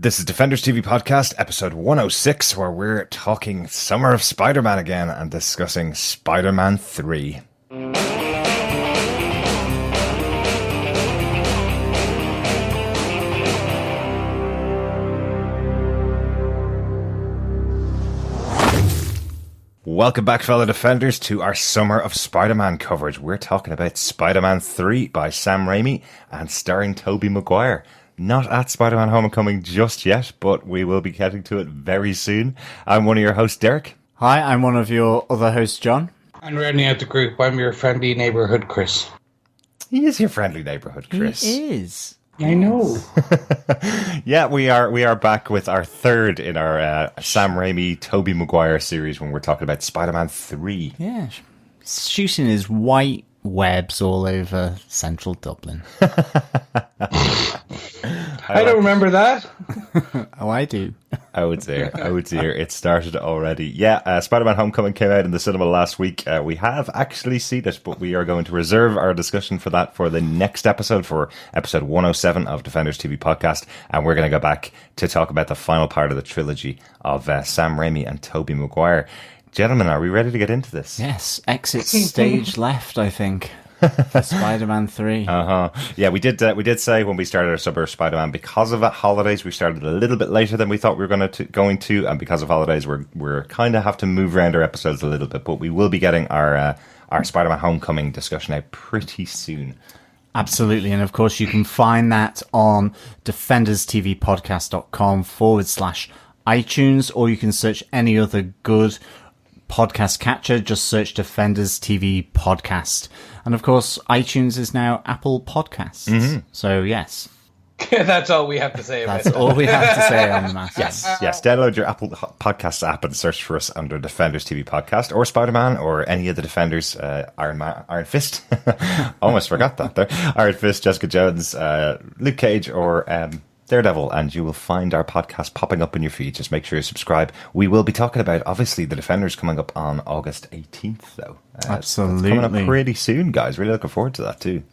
This is Defenders TV Podcast, episode 106, where we're talking Summer of Spider-Man again and discussing Spider-Man 3. Welcome back, fellow Defenders, to our Summer of Spider-Man coverage. We're talking about Spider-Man 3 by Sam Raimi and starring Tobey Maguire. Not at Spider-Man Homecoming just yet, but we will be getting to it very soon. I'm one of your hosts, Derek. Hi, I'm one of your other hosts, John. I'm rounding out the group. I'm your friendly neighbourhood, Chris. He is your friendly neighbourhood, Chris. He is. I know. Yeah, we are back with our third in our Sam Raimi, Tobey Maguire series when we're talking about Spider-Man 3. Yeah, shooting his white webs all over central Dublin. I don't remember that. Oh, I do. Oh dear, it started already. Yeah, Spider-Man Homecoming came out in the cinema last week. We have actually seen it, but we are going to reserve our discussion for that for the next episode, for episode 107 of Defenders TV Podcast. And we're going to go back to talk about the final part of the trilogy of Sam Raimi and Tobey Maguire. Gentlemen, are we ready to get into this? Yes, exit stage left, I think, for Spider-Man 3. Yeah, we did say when we started our Summer of Spider-Man, because of holidays, we started a little bit later than we thought we were going to, and because of holidays, we're kind of have to move around our episodes a little bit, but we will be getting our Spider-Man Homecoming discussion out pretty soon. Absolutely, and of course you can find that on defenderstvpodcast.com/iTunes, or you can search any other good podcast catcher, just search Defenders TV Podcast. And of course, iTunes is now Apple Podcasts. Mm-hmm. So, yes. That's all we have to say about it. That's all we have to say on the matter. Yes. Download your Apple Podcasts app and search for us under Defenders TV Podcast, or Spider-Man, or any of the Defenders, Iron Fist. Almost forgot that there. Iron Fist, Jessica Jones, Luke Cage, or Daredevil, and you will find our podcast popping up in your feed. Just make sure you subscribe. We will be talking about, obviously, the Defenders coming up on August 18th, though. Absolutely. It's coming up pretty soon, guys. Really looking forward to that, too.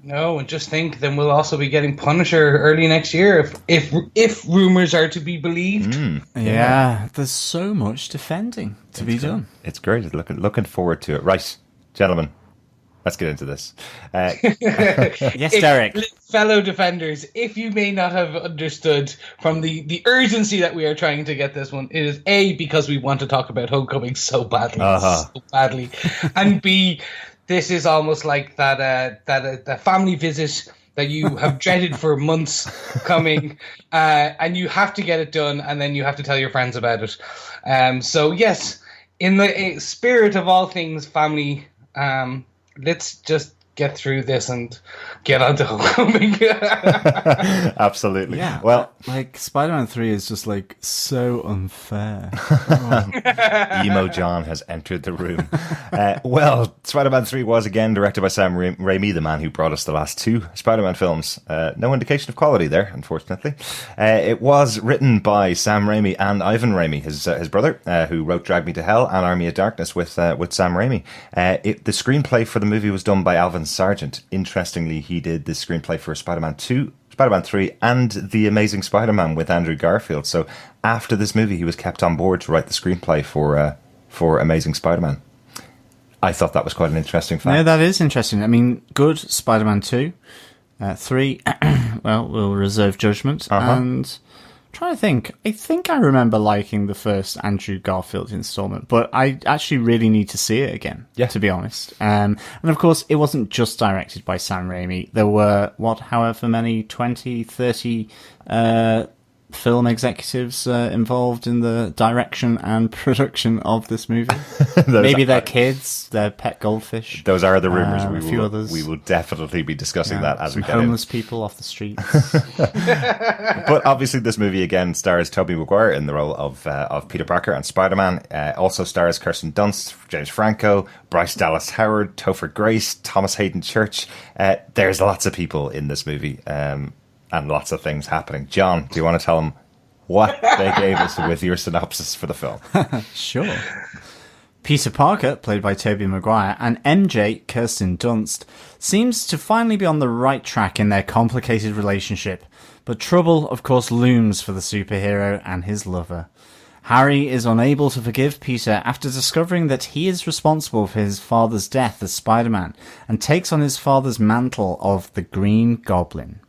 No, and just think, then we'll also be getting Punisher early next year, if rumours are to be believed. Yeah, there's so much defending to be done. It's great. Looking forward to it. Right, gentlemen. Let's get into this. Yes, Derek. Fellow Defenders, if you may not have understood from the urgency that we are trying to get this one, it is A, because we want to talk about Homecoming so badly, and B, this is almost like that family visit that you have dreaded for months coming, and you have to get it done, and then you have to tell your friends about it. So yes, in the spirit of all things family, let's just get through this and get on to Homecoming. Absolutely. Yeah. Well, like, Spider-Man 3 is just, like, so unfair. Emo John has entered the room. Well, Spider-Man 3 was again directed by Sam Raimi, the man who brought us the last two Spider-Man films. No indication of quality there, unfortunately. It was written by Sam Raimi and Ivan Raimi, his brother, who wrote Drag Me to Hell and Army of Darkness with Sam Raimi. The screenplay for the movie was done by Alvin Sargent. Interestingly, he did the screenplay for Spider-Man 2, Spider-Man 3, and The Amazing Spider-Man with Andrew Garfield. So after this movie, he was kept on board to write the screenplay for Amazing Spider-Man. I thought that was quite an interesting fact. No, that is interesting. I mean, good Spider-Man 2. 3, well, we'll reserve judgment. And trying to think. I think I remember liking the first Andrew Garfield installment, but I actually really need to see it again, to be honest. And of course, it wasn't just directed by Sam Raimi. There were, however many, 20, 30 film executives involved in the direction and production of this movie. Maybe their kids, their pet goldfish. Those are the rumours. A few others. We will definitely be discussing that as we get homeless people off the streets. But obviously this movie again stars Tobey Maguire in the role of Peter Parker and Spider-Man. Also stars Kirsten Dunst, James Franco, Bryce Dallas Howard, Topher Grace, Thomas Hayden Church. There's lots of people in this movie. And lots of things happening. John, do you want to tell them what they gave us with your synopsis for the film? Sure. Peter Parker, played by Tobey Maguire, and MJ, Kirsten Dunst, seems to finally be on the right track in their complicated relationship, but trouble, of course, looms for the superhero and his lover. Harry is unable to forgive Peter after discovering that he is responsible for his father's death as Spider-Man, and takes on his father's mantle of the Green Goblin.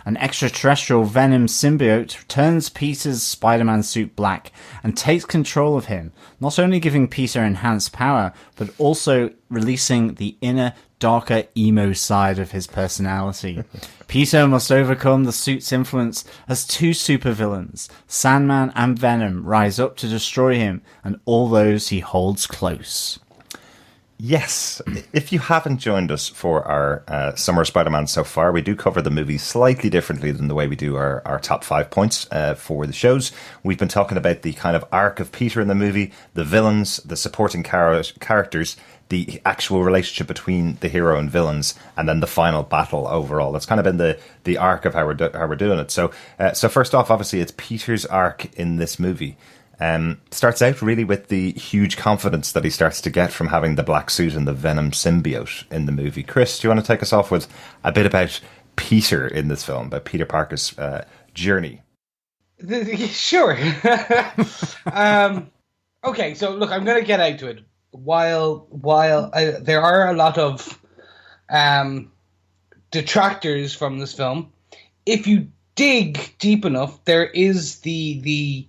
An extraterrestrial Venom symbiote turns Peter's Spider-Man suit black and takes control of him, not only giving Peter enhanced power, but also releasing the inner, darker, emo side of his personality. Peter must overcome the suit's influence as two supervillains, Sandman and Venom, rise up to destroy him and all those he holds close. Yes, if you haven't joined us for our Summer Spider-Man so far, we do cover the movie slightly differently than the way we do our top 5 points for the shows. We've been talking about the kind of arc of Peter in the movie, the villains, the supporting characters, the actual relationship between the hero and villains, and then the final battle overall. That's kind of been the arc of how we're doing it. So first off, obviously, it's Peter's arc in this movie. Starts out really with the huge confidence that he starts to get from having the black suit and the Venom symbiote in the movie. Chris, do you want to take us off with a bit about Peter in this film, about Peter Parker's journey? Sure. Okay, so look, I'm going to get out to it. While there are a lot of detractors from this film, if you dig deep enough, there is the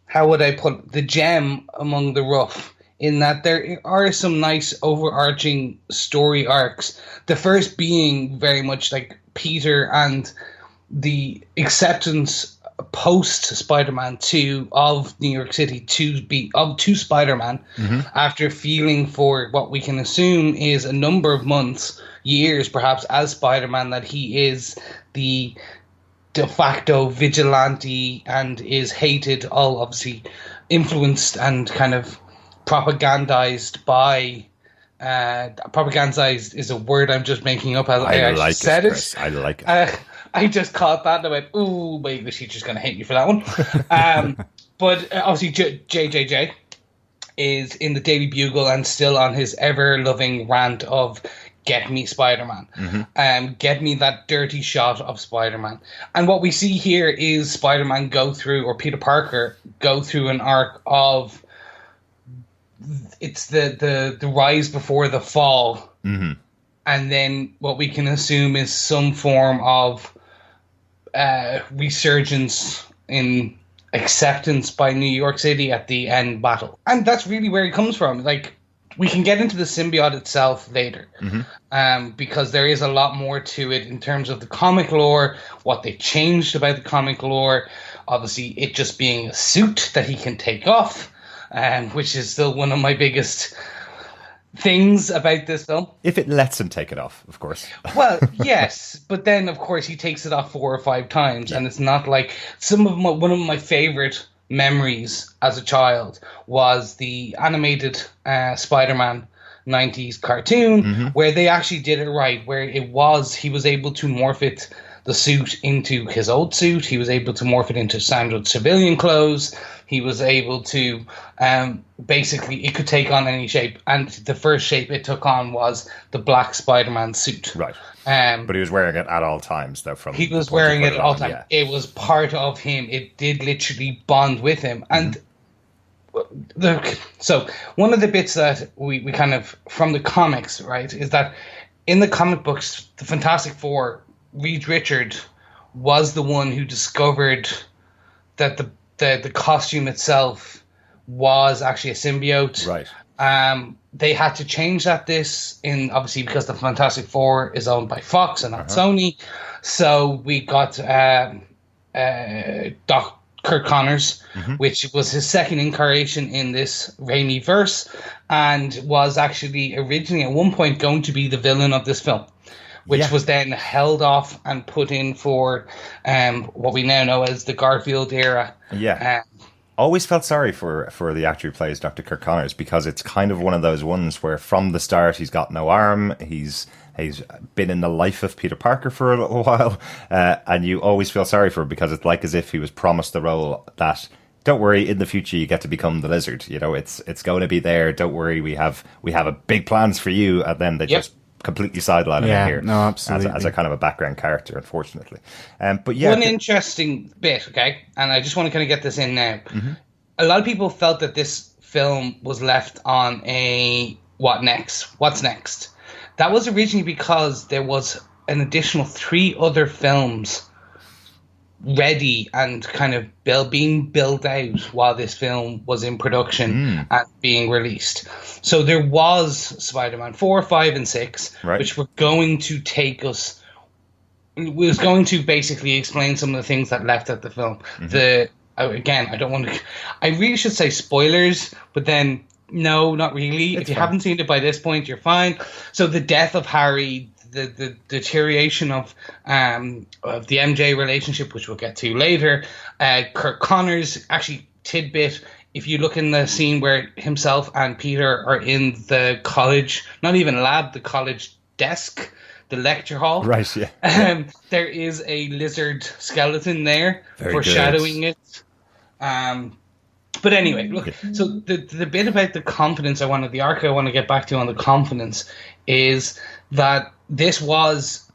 how would I put it, the gem among the rough, in that there are some nice overarching story arcs. The first being very much like Peter and the acceptance post Spider-Man 2 of New York City to Spider-Man, after feeling for what we can assume is a number of months, years perhaps, as Spider-Man, that he is the de facto vigilante and is hated, all obviously influenced and kind of propagandized by propagandized is a word I'm just making up as I actually said it. I like it. I just caught that and I went, ooh, my English teacher's going to hate me for that one. But obviously JJJ is in the Daily Bugle and still on his ever-loving rant of get me Spider-Man. Get me that dirty shot of Spider-Man. And what we see here is Spider-Man go through, or Peter Parker go through an arc of, it's the rise before the fall. And then what we can assume is some form of resurgence in acceptance by New York City at the end battle. And that's really where it comes from. Like, we can get into the symbiote itself later, because there is a lot more to it in terms of the comic lore, what they changed about the comic lore. Obviously, it just being a suit that he can take off, which is still one of my biggest things about this film. If it lets him take it off, of course. Well, yes, but then, of course, he takes it off 4 or 5 times, and it's not like one of my favorite memories as a child was the animated Spider-Man 90s cartoon, where they actually did it right, where he was able to morph the suit into his old suit. He was able to morph it into standard civilian clothes. He was able to basically, it could take on any shape, and the first shape it took on was the black Spider-Man suit. Right. But he was wearing it at all times, though. He was wearing it at all times. Yeah. It was part of him. It did literally bond with him. And so one of the bits that we kind of, from the comics, right, is that in the comic books, the Fantastic Four, Reed Richard was the one who discovered that the costume itself was actually a symbiote. Right. They had to change obviously because the Fantastic Four is owned by Fox and not Sony. So we got Kurt Connors, which was his second incarnation in this Raimi verse, and was actually originally at one point going to be the villain of this film, which was then held off and put in for what we now know as the Garfield era. Always felt sorry for the actor who plays Dr. Kirk Connors, because it's kind of one of those ones where from the start he's got no arm, he's been in the life of Peter Parker for a little while, and you always feel sorry for him because it's like as if he was promised the role that don't worry, in the future you get to become the Lizard. You know, it's going to be there. Don't worry, we have a big plans for you. And then they just completely sideline him here. No, absolutely. As a kind of a background character, unfortunately. But yeah. One interesting bit, okay? And I just want to kind of get this in now. A lot of people felt that this film was left on a what's next. That was originally because there was an additional 3 other films ready and kind of being built out while this film was in production and being released. So there was Spider-Man 4, 5, and 6, which were going to take us. It was going to basically explain some of the things that left at the film. Again, I don't want to. I really should say spoilers, but then no, not really. If you haven't seen it by this point, you're fine. So the death of Harry, the deterioration of the MJ relationship, which we'll get to later. Kirk Connors, actually, tidbit. If you look in the scene where himself and Peter are in the college, not even lab, the college desk, the lecture hall. Right, yeah. There is a lizard skeleton there, foreshadowing it. But anyway, look, so the bit about the confidence the arc I want to get back to on the confidence is that this was,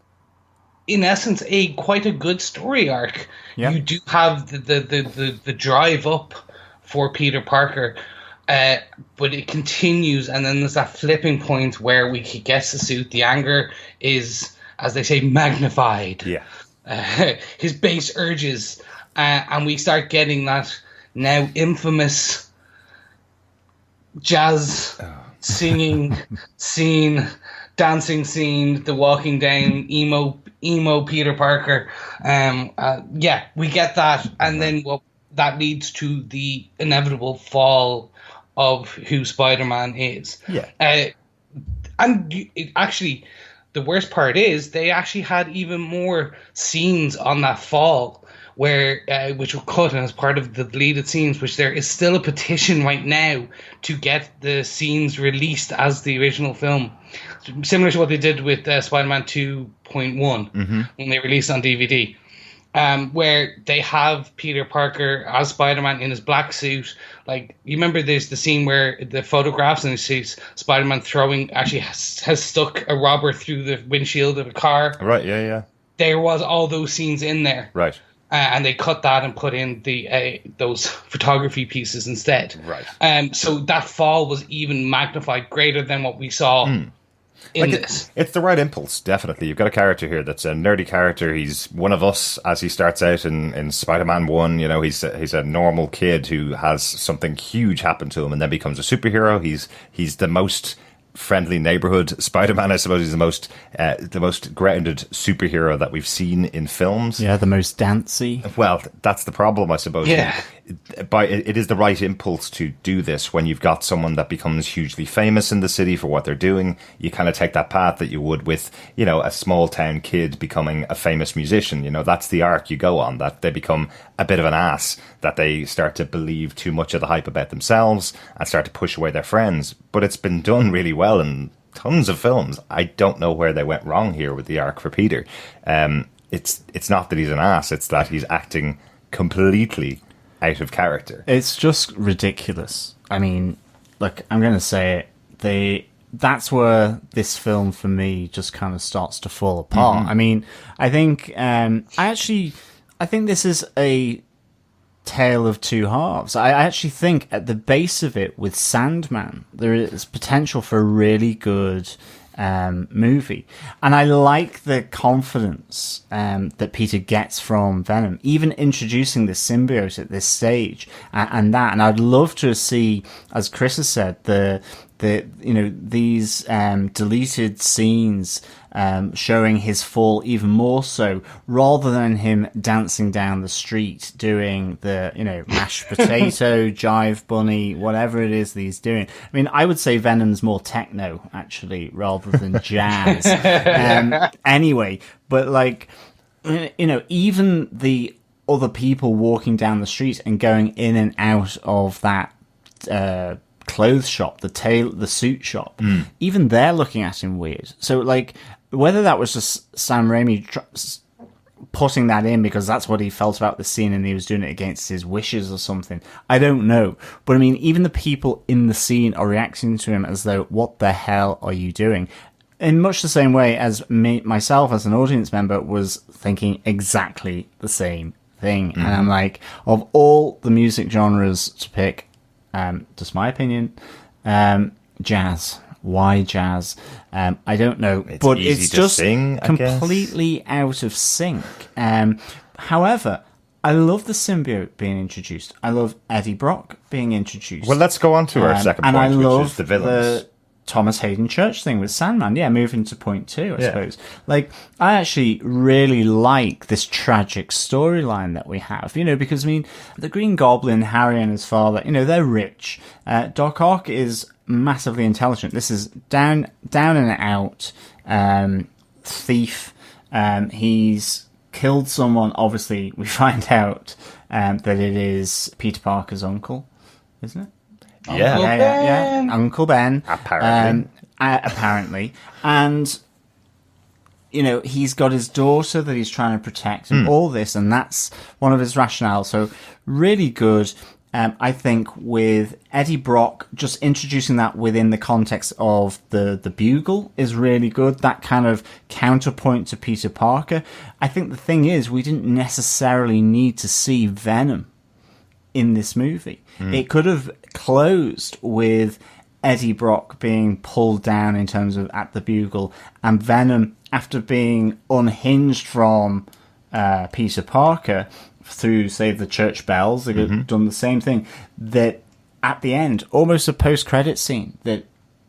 in essence, quite a good story arc. Yep. You do have the drive up for Peter Parker, but it continues, and then there's that flipping point where he gets the suit. The anger is, as they say, magnified. Yeah. His base urges, and we start getting that now infamous jazz singing scene, dancing scene, the walking down emo Peter Parker. We get that, and then that leads to the inevitable fall of who Spider-Man is. Yeah. Actually, the worst part is they actually had even more scenes on that fall where which were cut as part of the deleted scenes, which there is still a petition right now to get the scenes released as the original film. Similar to what they did with Spider-Man 2.1 when they released on DVD. Where they have Peter Parker as Spider-Man in his black suit. Like, you remember there's the scene where the photographs and he sees Spider-Man has stuck a robber through the windshield of a car. Right, yeah. There was all those scenes in there. Right. And they cut that and put in those photography pieces instead. Right. So that fall was even magnified greater than what we saw in this. It's the right impulse, definitely. You've got a character here that's a nerdy character. He's one of us as he starts out in Spider-Man 1. You know, he's a normal kid who has something huge happen to him and then becomes a superhero. He's the most friendly neighborhood Spider-Man. I suppose he's the most grounded superhero that we've seen in films. Yeah, the most dancey. Well, that's the problem, I suppose. Yeah. It is the right impulse to do this when you've got someone that becomes hugely famous in the city for what they're doing. You kind of take that path that you would with, you know, a small town kid becoming a famous musician. You know, that's the arc you go on, that they become a bit of an ass, that they start to believe too much of the hype about themselves and start to push away their friends. But it's been done really well in tons of films. I don't know where they went wrong here with the arc for Peter. It's not that he's an ass, it's that he's acting completely out of character. It's just ridiculous. I mean, look, I'm going to say it. That's where this film for me just kind of starts to fall apart. I mean, I think I think this is a tale of two halves. I actually think at the base of it with Sandman, there is potential for a really good movie. And I like the confidence that Peter gets from Venom, even introducing the symbiote at this stage and I'd love to see, as Chris has said, these deleted scenes showing his fall even more so, rather than him dancing down the street doing the, mashed potato, jive bunny, whatever it is that he's doing. I mean, I would say Venom's more techno, actually, rather than jazz. Anyway, but even the other people walking down the street and going in and out of that clothes shop, the suit shop, even they're looking at him weird. So, whether that was just Sam Raimi putting that in because that's what he felt about the scene and he was doing it against his wishes or something. I don't know. But I mean, even the people in the scene are reacting to him as though, what the hell are you doing? In much the same way as myself as an audience member was thinking exactly the same thing. And I'm like, of all the music genres to pick, just my opinion, jazz. Why jazz? I don't know, but it's just completely out of sync. However, I love the symbiote being introduced. I love Eddie Brock being introduced. Well, let's go on to our second point, which is the villains. The Thomas Hayden Church thing with Sandman. Yeah, moving to point 2, I suppose. Like, I actually really like this tragic storyline that we have, because, I mean, the Green Goblin, Harry and his father, they're rich. Doc Ock is massively intelligent. This is down and out thief. He's killed someone. Obviously, we find out that it is Peter Parker's uncle, isn't it? Yeah. Uncle Ben. Apparently. Apparently. And, he's got his daughter that he's trying to protect and all this, and that's one of his rationales. So, really good. I think with Eddie Brock, just introducing that within the context of the Bugle is really good. That kind of counterpoint to Peter Parker. I think the thing is, we didn't necessarily need to see Venom in this movie. It could have closed with Eddie Brock being pulled down in terms of at the Bugle, and Venom, after being unhinged from Peter Parker through Save the Church Bells, they could have done the same thing, that at the end, almost a post-credit scene, that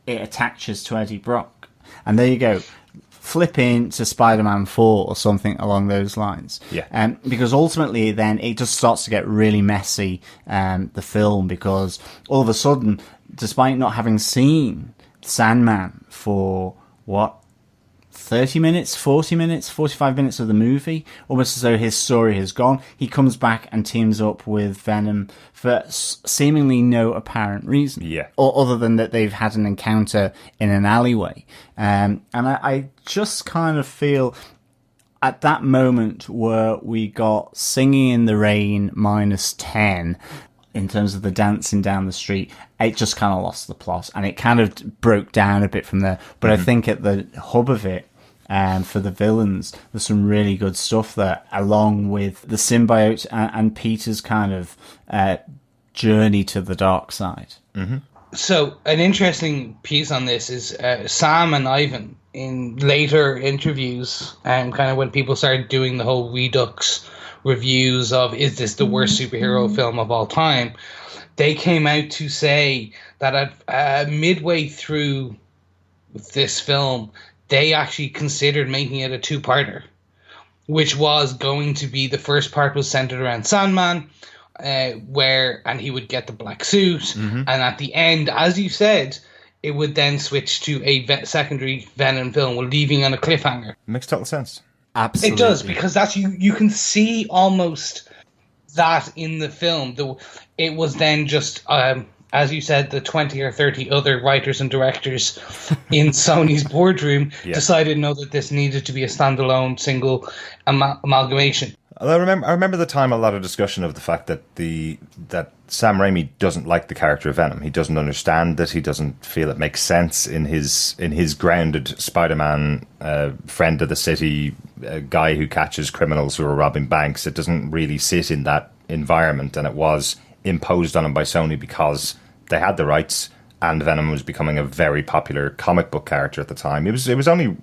it attaches to Eddie Brock. And there you go. Flip into Spider-Man 4 or something along those lines. Yeah. Because ultimately then it just starts to get really messy, the film, because all of a sudden, despite not having seen Sandman for, 30 minutes, 40 minutes, 45 minutes of the movie, almost as though his story has gone. He comes back and teams up with Venom for seemingly no apparent reason. Yeah. Or other than that they've had an encounter in an alleyway. And I just kind of feel at that moment where we got Singing in the Rain -10, in terms of the dancing down the street, it just kind of lost the plot and it kind of broke down a bit from there. But I think at the hub of it, for the villains, there's some really good stuff there, along with the symbiote and Peter's kind of journey to the dark side. So an interesting piece on this is Sam and Ivan in later interviews, and kind of when people started doing the whole Redux reviews of is this the worst superhero film of all time, they came out to say that at midway through this film they actually considered making it a two-parter, which was going to be, the first part was centered around Sandman, and he would get the black suit, and at the end, as you said, it would then switch to a secondary Venom film, leaving on a cliffhanger. Makes total sense. Absolutely. It does, because that's you can see almost that in the film. It was then just, as you said, the 20 or 30 other writers and directors in Sony's boardroom decided that this needed to be a standalone single amalgamation. I remember the time a lot of discussion of the fact that that Sam Raimi doesn't like the character of Venom. He doesn't understand it. He doesn't feel it makes sense in his grounded Spider-Man friend of the city, guy who catches criminals who are robbing banks. It doesn't really sit in that environment, and it was imposed on him by Sony because they had the rights, and Venom was becoming a very popular comic book character at the time. It was only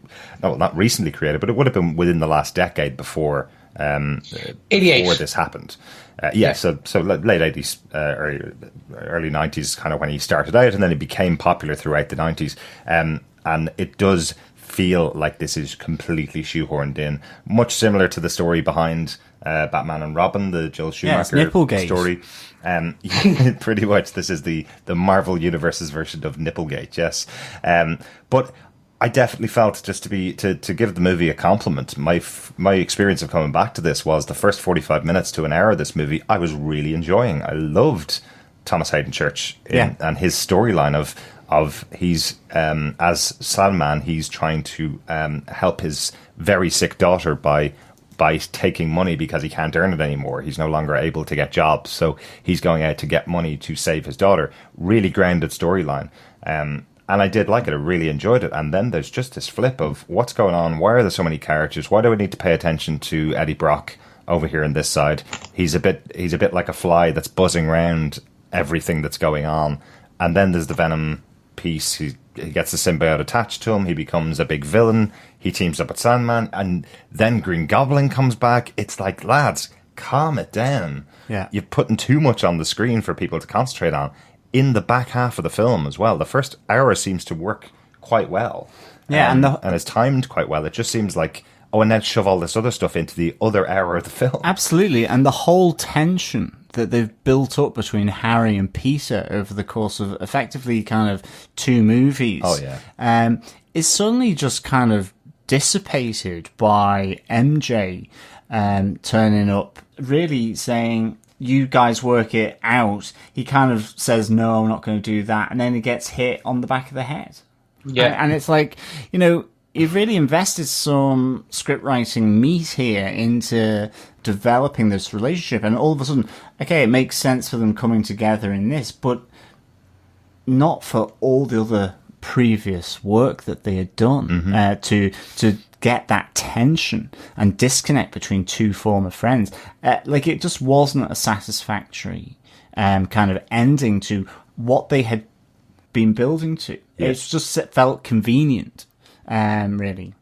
not recently created, but it would have been within the last decade before 88 before this happened. So late 80s, early 90s, kind of when he started out, and then it became popular throughout the 90s. And it does feel like this is completely shoehorned in, much similar to the story behind Batman and Robin, the Joel Schumacher story. Pretty much, this is the Marvel Universe's version of Nipplegate. Yes, but I definitely felt, just to give the movie a compliment, my experience of coming back to this was the first 45 minutes to an hour of this movie I was really enjoying. I loved Thomas Hayden Church and his storyline of he's as Sandman, he's trying to help his very sick daughter by by taking money because he can't earn it anymore. He's no longer able to get jobs, so he's going out to get money to save his daughter. Really grounded storyline. And I did like it. I really enjoyed it. And then there's just this flip of what's going on? Why are there so many characters? Why do we need to pay attention to Eddie Brock over here on this side? He's a bit like a fly that's buzzing around everything that's going on. And then there's the Venom piece. He gets the symbiote attached to him. He becomes a big villain. He teams up with Sandman. And then Green Goblin comes back. It's like, lads, calm it down. Yeah. You're putting too much on the screen for people to concentrate on. In the back half of the film as well. The first hour seems to work quite well. Yeah, and it's timed quite well. It just seems like, and then shove all this other stuff into the other hour of the film. Absolutely, and the whole tension that they've built up between Harry and Peter over the course of effectively kind of 2 movies. Oh, yeah. Is suddenly just kind of dissipated by MJ turning up, really saying, you guys work it out. He kind of says, no, I'm not going to do that. And then he gets hit on the back of the head. Yeah. And it's like, you've really invested some script writing meat here into developing this relationship. And all of a sudden, okay, it makes sense for them coming together in this, but not for all the other previous work that they had done to get that tension and disconnect between 2 former friends. It just wasn't a satisfactory kind of ending to what they had been building to. Yes. It just felt convenient, really.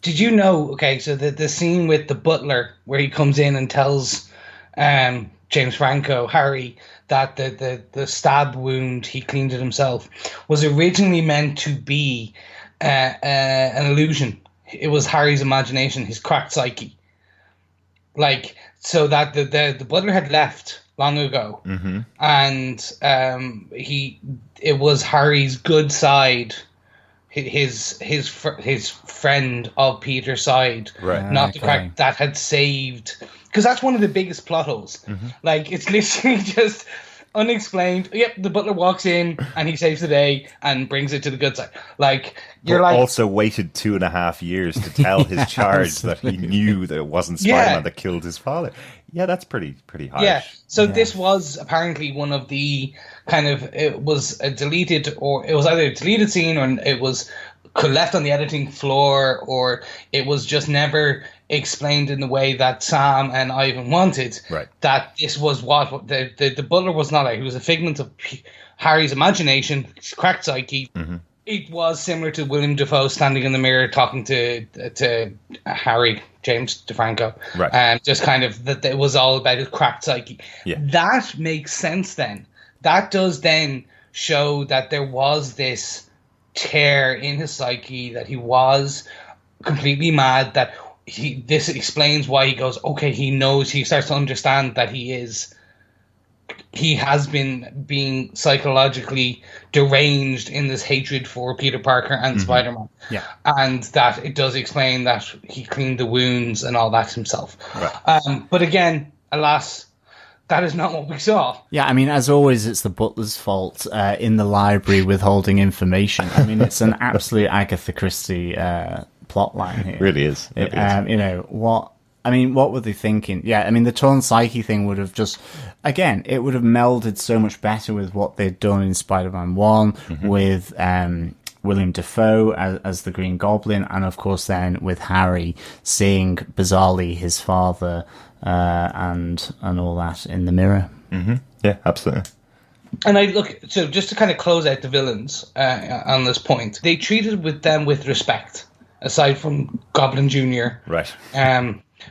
Did you know, okay, so the scene with the butler where he comes in and tells James Franco, Harry, that the stab wound, he cleaned it himself, was originally meant to be an illusion. It was Harry's imagination, his cracked psyche. So that the butler had left long ago, and it was Harry's good side, his friend of Peter's side, right? Not the crack that had saved, because that's one of the biggest plot holes. It's literally just unexplained. Yep, the butler walks in and he saves the day and brings it to the good side. Also waited 2.5 years to tell his charge that he knew that it wasn't Spider-Man that killed his father. Yeah, that's pretty harsh. Yeah. So this was apparently one of the it was a deleted, or it was either a deleted scene, or it was left on the editing floor, or it was just never explained in the way that Sam and Ivan wanted. Right. That this was what the butler was not like. He was a figment of Harry's imagination, his cracked psyche. It was similar to William Dafoe standing in the mirror talking to Harry, James DeFranco. Right. Just kind of that it was all about his cracked psyche. Yeah. That makes sense then. That does then show that there was this tear in his psyche, that he was completely mad, that this explains why he goes, okay, he knows, he starts to understand that he has been being psychologically deranged in this hatred for Peter Parker and Spider-Man. Yeah. And that it does explain that he cleaned the wounds and all that himself. Right. But again, alas, that is not what we saw. Yeah, I mean, as always, it's the butler's fault in the library withholding information. I mean, it's an absolute Agatha Christie plotline here. It really is. What were they thinking? Yeah, I mean, the torn psyche thing would have just, again, it would have melded so much better with what they'd done in Spider-Man 1 with William Dafoe as the Green Goblin, and of course then with Harry seeing bizarrely his father and all that in the mirror. Yeah, absolutely. And so just to kind of close out the villains on this point, they treated them with respect, aside from Goblin Jr. Right.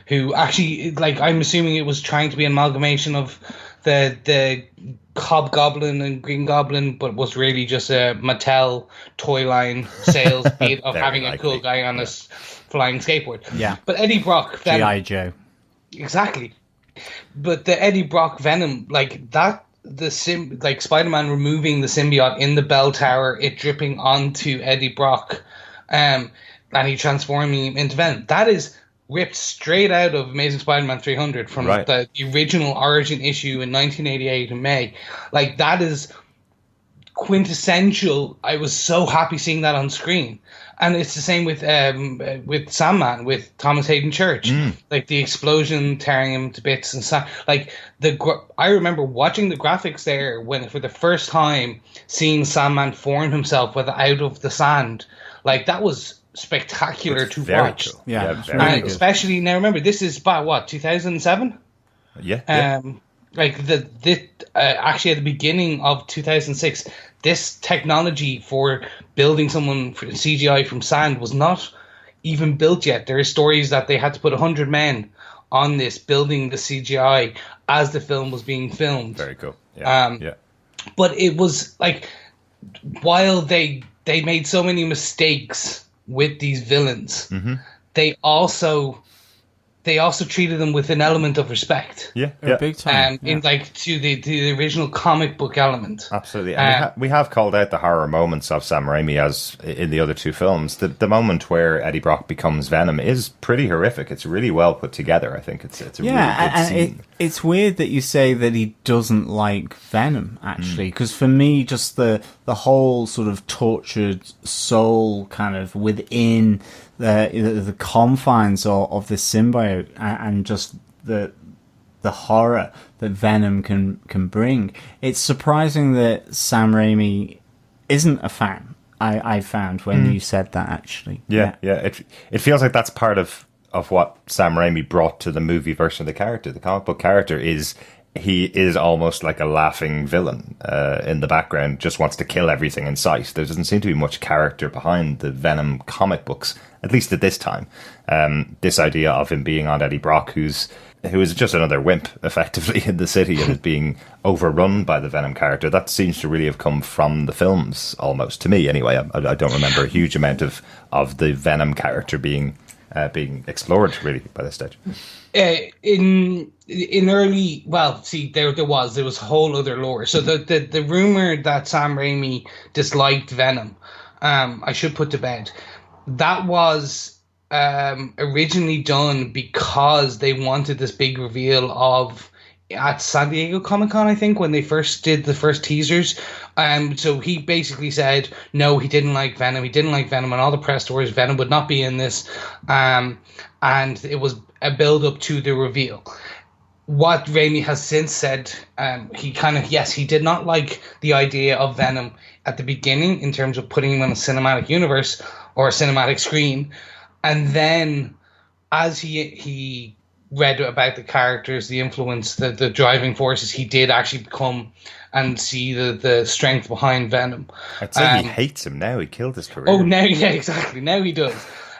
Who actually, I'm assuming it was trying to be an amalgamation of the Hobgoblin and Green Goblin, but was really just a Mattel toy line sales bit of having a cool guy on a flying skateboard. Yeah. But Eddie Brock... G.I. Joe. Exactly. But the Eddie Brock Venom, Spider-Man removing the symbiote in the bell tower, it dripping onto Eddie Brock, and he transforming him into Venom. That is ripped straight out of Amazing Spider-Man 300 from the original origin issue in 1988 in May. That is quintessential. I was so happy seeing that on screen. And it's the same with Sandman, with Thomas Hayden Church, like the explosion tearing him to bits and like I remember watching the graphics there when for the first time seeing Sandman form himself out of the sand, like that was spectacular to watch. Cool. Yeah, and especially now. Remember, this is about what 2007. Yeah. Like actually at the beginning of 2006. This technology for building someone for CGI from sand was not even built yet. There are stories that they had to put 100 men on this, building the CGI as the film was being filmed. Very cool. Yeah. But it was like, while they made so many mistakes with these villains, they also treated them with an element of respect. Yeah. Big time. In like to the original comic book element. Absolutely. And we have called out the horror moments of Sam Raimi as in the other two films. The moment where Eddie Brock becomes Venom is pretty horrific. It's really well put together. I think it's a really good scene. It's weird that you say that he doesn't like Venom, actually, because for me, just the whole sort of tortured soul kind of within the confines of the symbiote and just the horror that Venom can bring. It's surprising that Sam Raimi isn't a fan. I found when you said that, actually. Yeah. It feels like that's part of what Sam Raimi brought to the movie version of the character. The comic book character he is almost like a laughing villain in the background, just wants to kill everything in sight. There doesn't seem to be much character behind the Venom comic books, at least at this time. This idea of him being on Eddie Brock, who is just another wimp, effectively, in the city and is being overrun by the Venom character, that seems to really have come from the films, almost, to me anyway. I don't remember a huge amount of the Venom character being explored, really, by this stage. In early, well, see, there was whole other lore. So the rumor that Sam Raimi disliked Venom, I should put to bed. That was originally done because they wanted this big reveal at San Diego Comic-Con, I think, when they first did the first teasers. So he basically said, no, he didn't like Venom. He didn't like Venom, and all the press stories, Venom would not be in this. And it was a build-up to the reveal. What Raimi has since said, he did not like the idea of Venom at the beginning in terms of putting him in a cinematic universe or a cinematic screen. And then as he read about the characters, the influence, the driving forces, he did actually come and see the strength behind Venom. I'd say he hates him now. He killed his career. Oh, now, yeah, exactly. Now he does.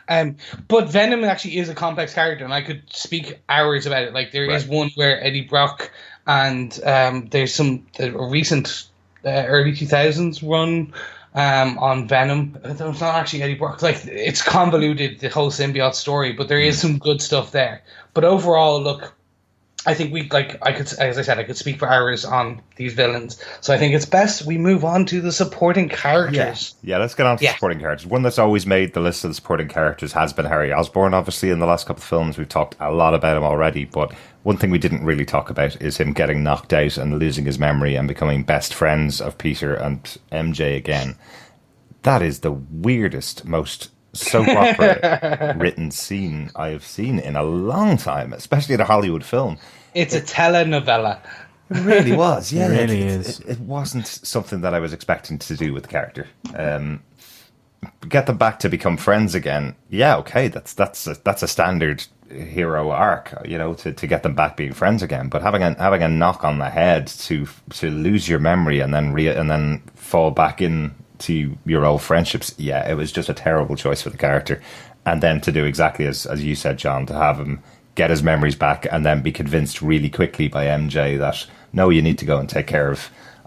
But Venom actually is a complex character, and I could speak hours about it. Like, there is one where Eddie Brock and there's a recent early 2000s run on Venom. It's not actually Eddie Brock. Like, it's convoluted, the whole symbiote story, but there is some good stuff there. But overall, look, I think I could speak for hours on these villains. So I think it's best we move on to the supporting characters. Yeah, let's get on to supporting characters. One that's always made the list of the supporting characters has been Harry Osborn, obviously, in the last couple of films. We've talked a lot about him already, but one thing we didn't really talk about is him getting knocked out and losing his memory and becoming best friends of Peter and MJ again. That is the weirdest, most soap opera written scene I have seen in a long time, especially in a Hollywood film. It's a telenovela. It really was, yeah. It really is. It wasn't something that I was expecting to do with the character. Get them back to become friends again. Yeah, okay, that's a standard hero arc, to get them back being friends again. But having a knock on the head to lose your memory and then fall back in to your old friendships, yeah, it was just a terrible choice for the character. And then to do exactly as you said, John, to have him get his memories back and then be convinced really quickly by MJ that no, you need to go and take care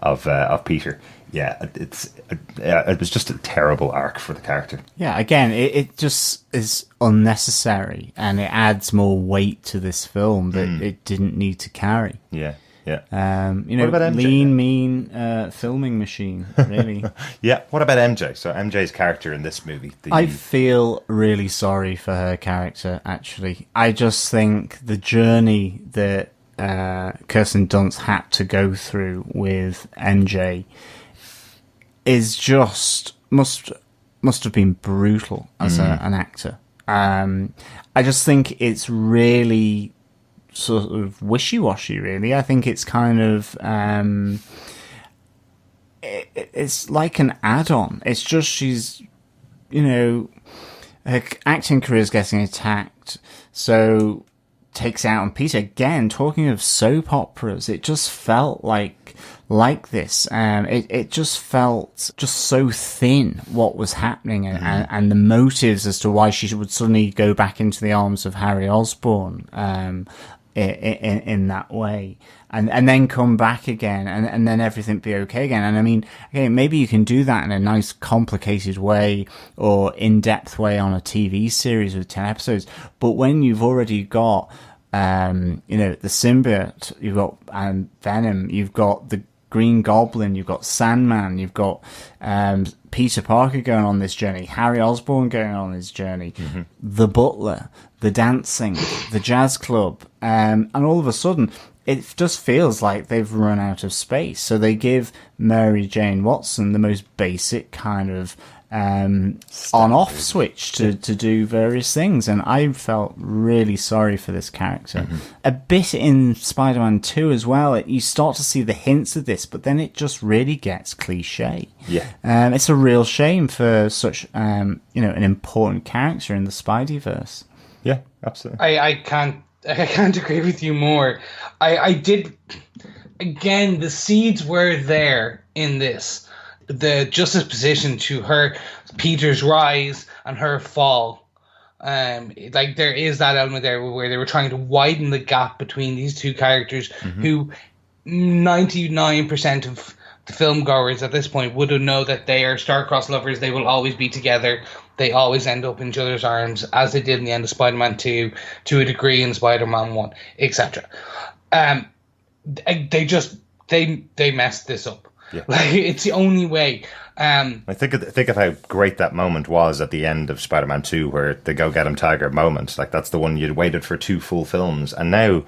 of Peter. Yeah, it was just a terrible arc for the character. Yeah, again, it just is unnecessary and it adds more weight to this film that it didn't need to carry. Yeah. Yeah. What about MJ? Lean, mean filming machine, really. Yeah. What about MJ? So MJ's character in this movie. I feel really sorry for her character, actually. I just think the journey that Kirsten Dunst had to go through with MJ is just must have been brutal as an actor. I just think it's really sort of wishy-washy, really. I think it's kind of it's like an add-on. It's just she's, her acting career is getting attacked, so takes out on Peter. Again, talking of soap operas, it just felt like this. It just felt just so thin what was happening, and the motives as to why she would suddenly go back into the arms of Harry Osborn in that way, and then come back again, and then everything be okay again. And I mean, okay, maybe you can do that in a nice complicated way or in-depth way on a TV series with 10 episodes, but when you've already got the symbiote, you've got Venom, you've got the Green Goblin, you've got Sandman, you've got Peter Parker going on this journey, Harry Osborn going on this journey, the butler, the dancing, the jazz club, and all of a sudden it just feels like they've run out of space. So they give Mary Jane Watson the most basic kind of on-off switch to do various things, and I felt really sorry for this character. A bit in Spider-Man 2 as well, you start to see the hints of this, but then it just really gets cliche. It's a real shame for such an important character in the Spideyverse. Yeah, absolutely. I can't agree with you more. I did, again, the seeds were there in this. The juxtaposition to her, Peter's rise and her fall. Like there is that element there where they were trying to widen the gap between these two characters who 99% of the film goers at this point would know that they are star-crossed lovers. They will always be together. They always end up in each other's arms, as they did in the end of Spider-Man 2, to a degree in Spider-Man 1, etc. They messed this up. Yeah. Like, it's the only way. I think of how great that moment was at the end of Spider-Man 2, where the Go Get 'Em Tiger moment. Like, that's the one you'd waited for 2 full films, and now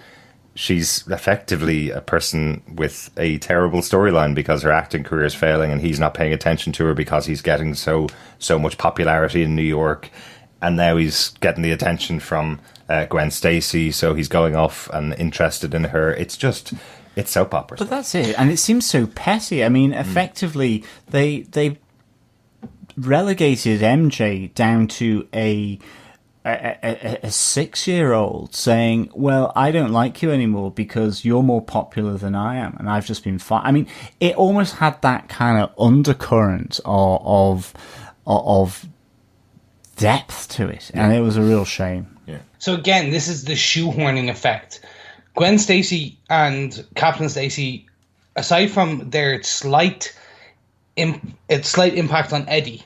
she's effectively a person with a terrible storyline because her acting career is failing, and he's not paying attention to her because he's getting so much popularity in New York, and now he's getting the attention from Gwen Stacy, so he's going off and interested in her. It's soap opera. But that's it, and it seems so petty. I mean, effectively, they relegated MJ down to a 6-year-old saying, "Well, I don't like you anymore because you're more popular than I am, and I've just been fine." I mean, it almost had that kind of undercurrent of depth to it, and it was a real shame. Yeah. So again, this is the shoehorning effect. Gwen Stacy and Captain Stacy, aside from their slight impact on Eddie,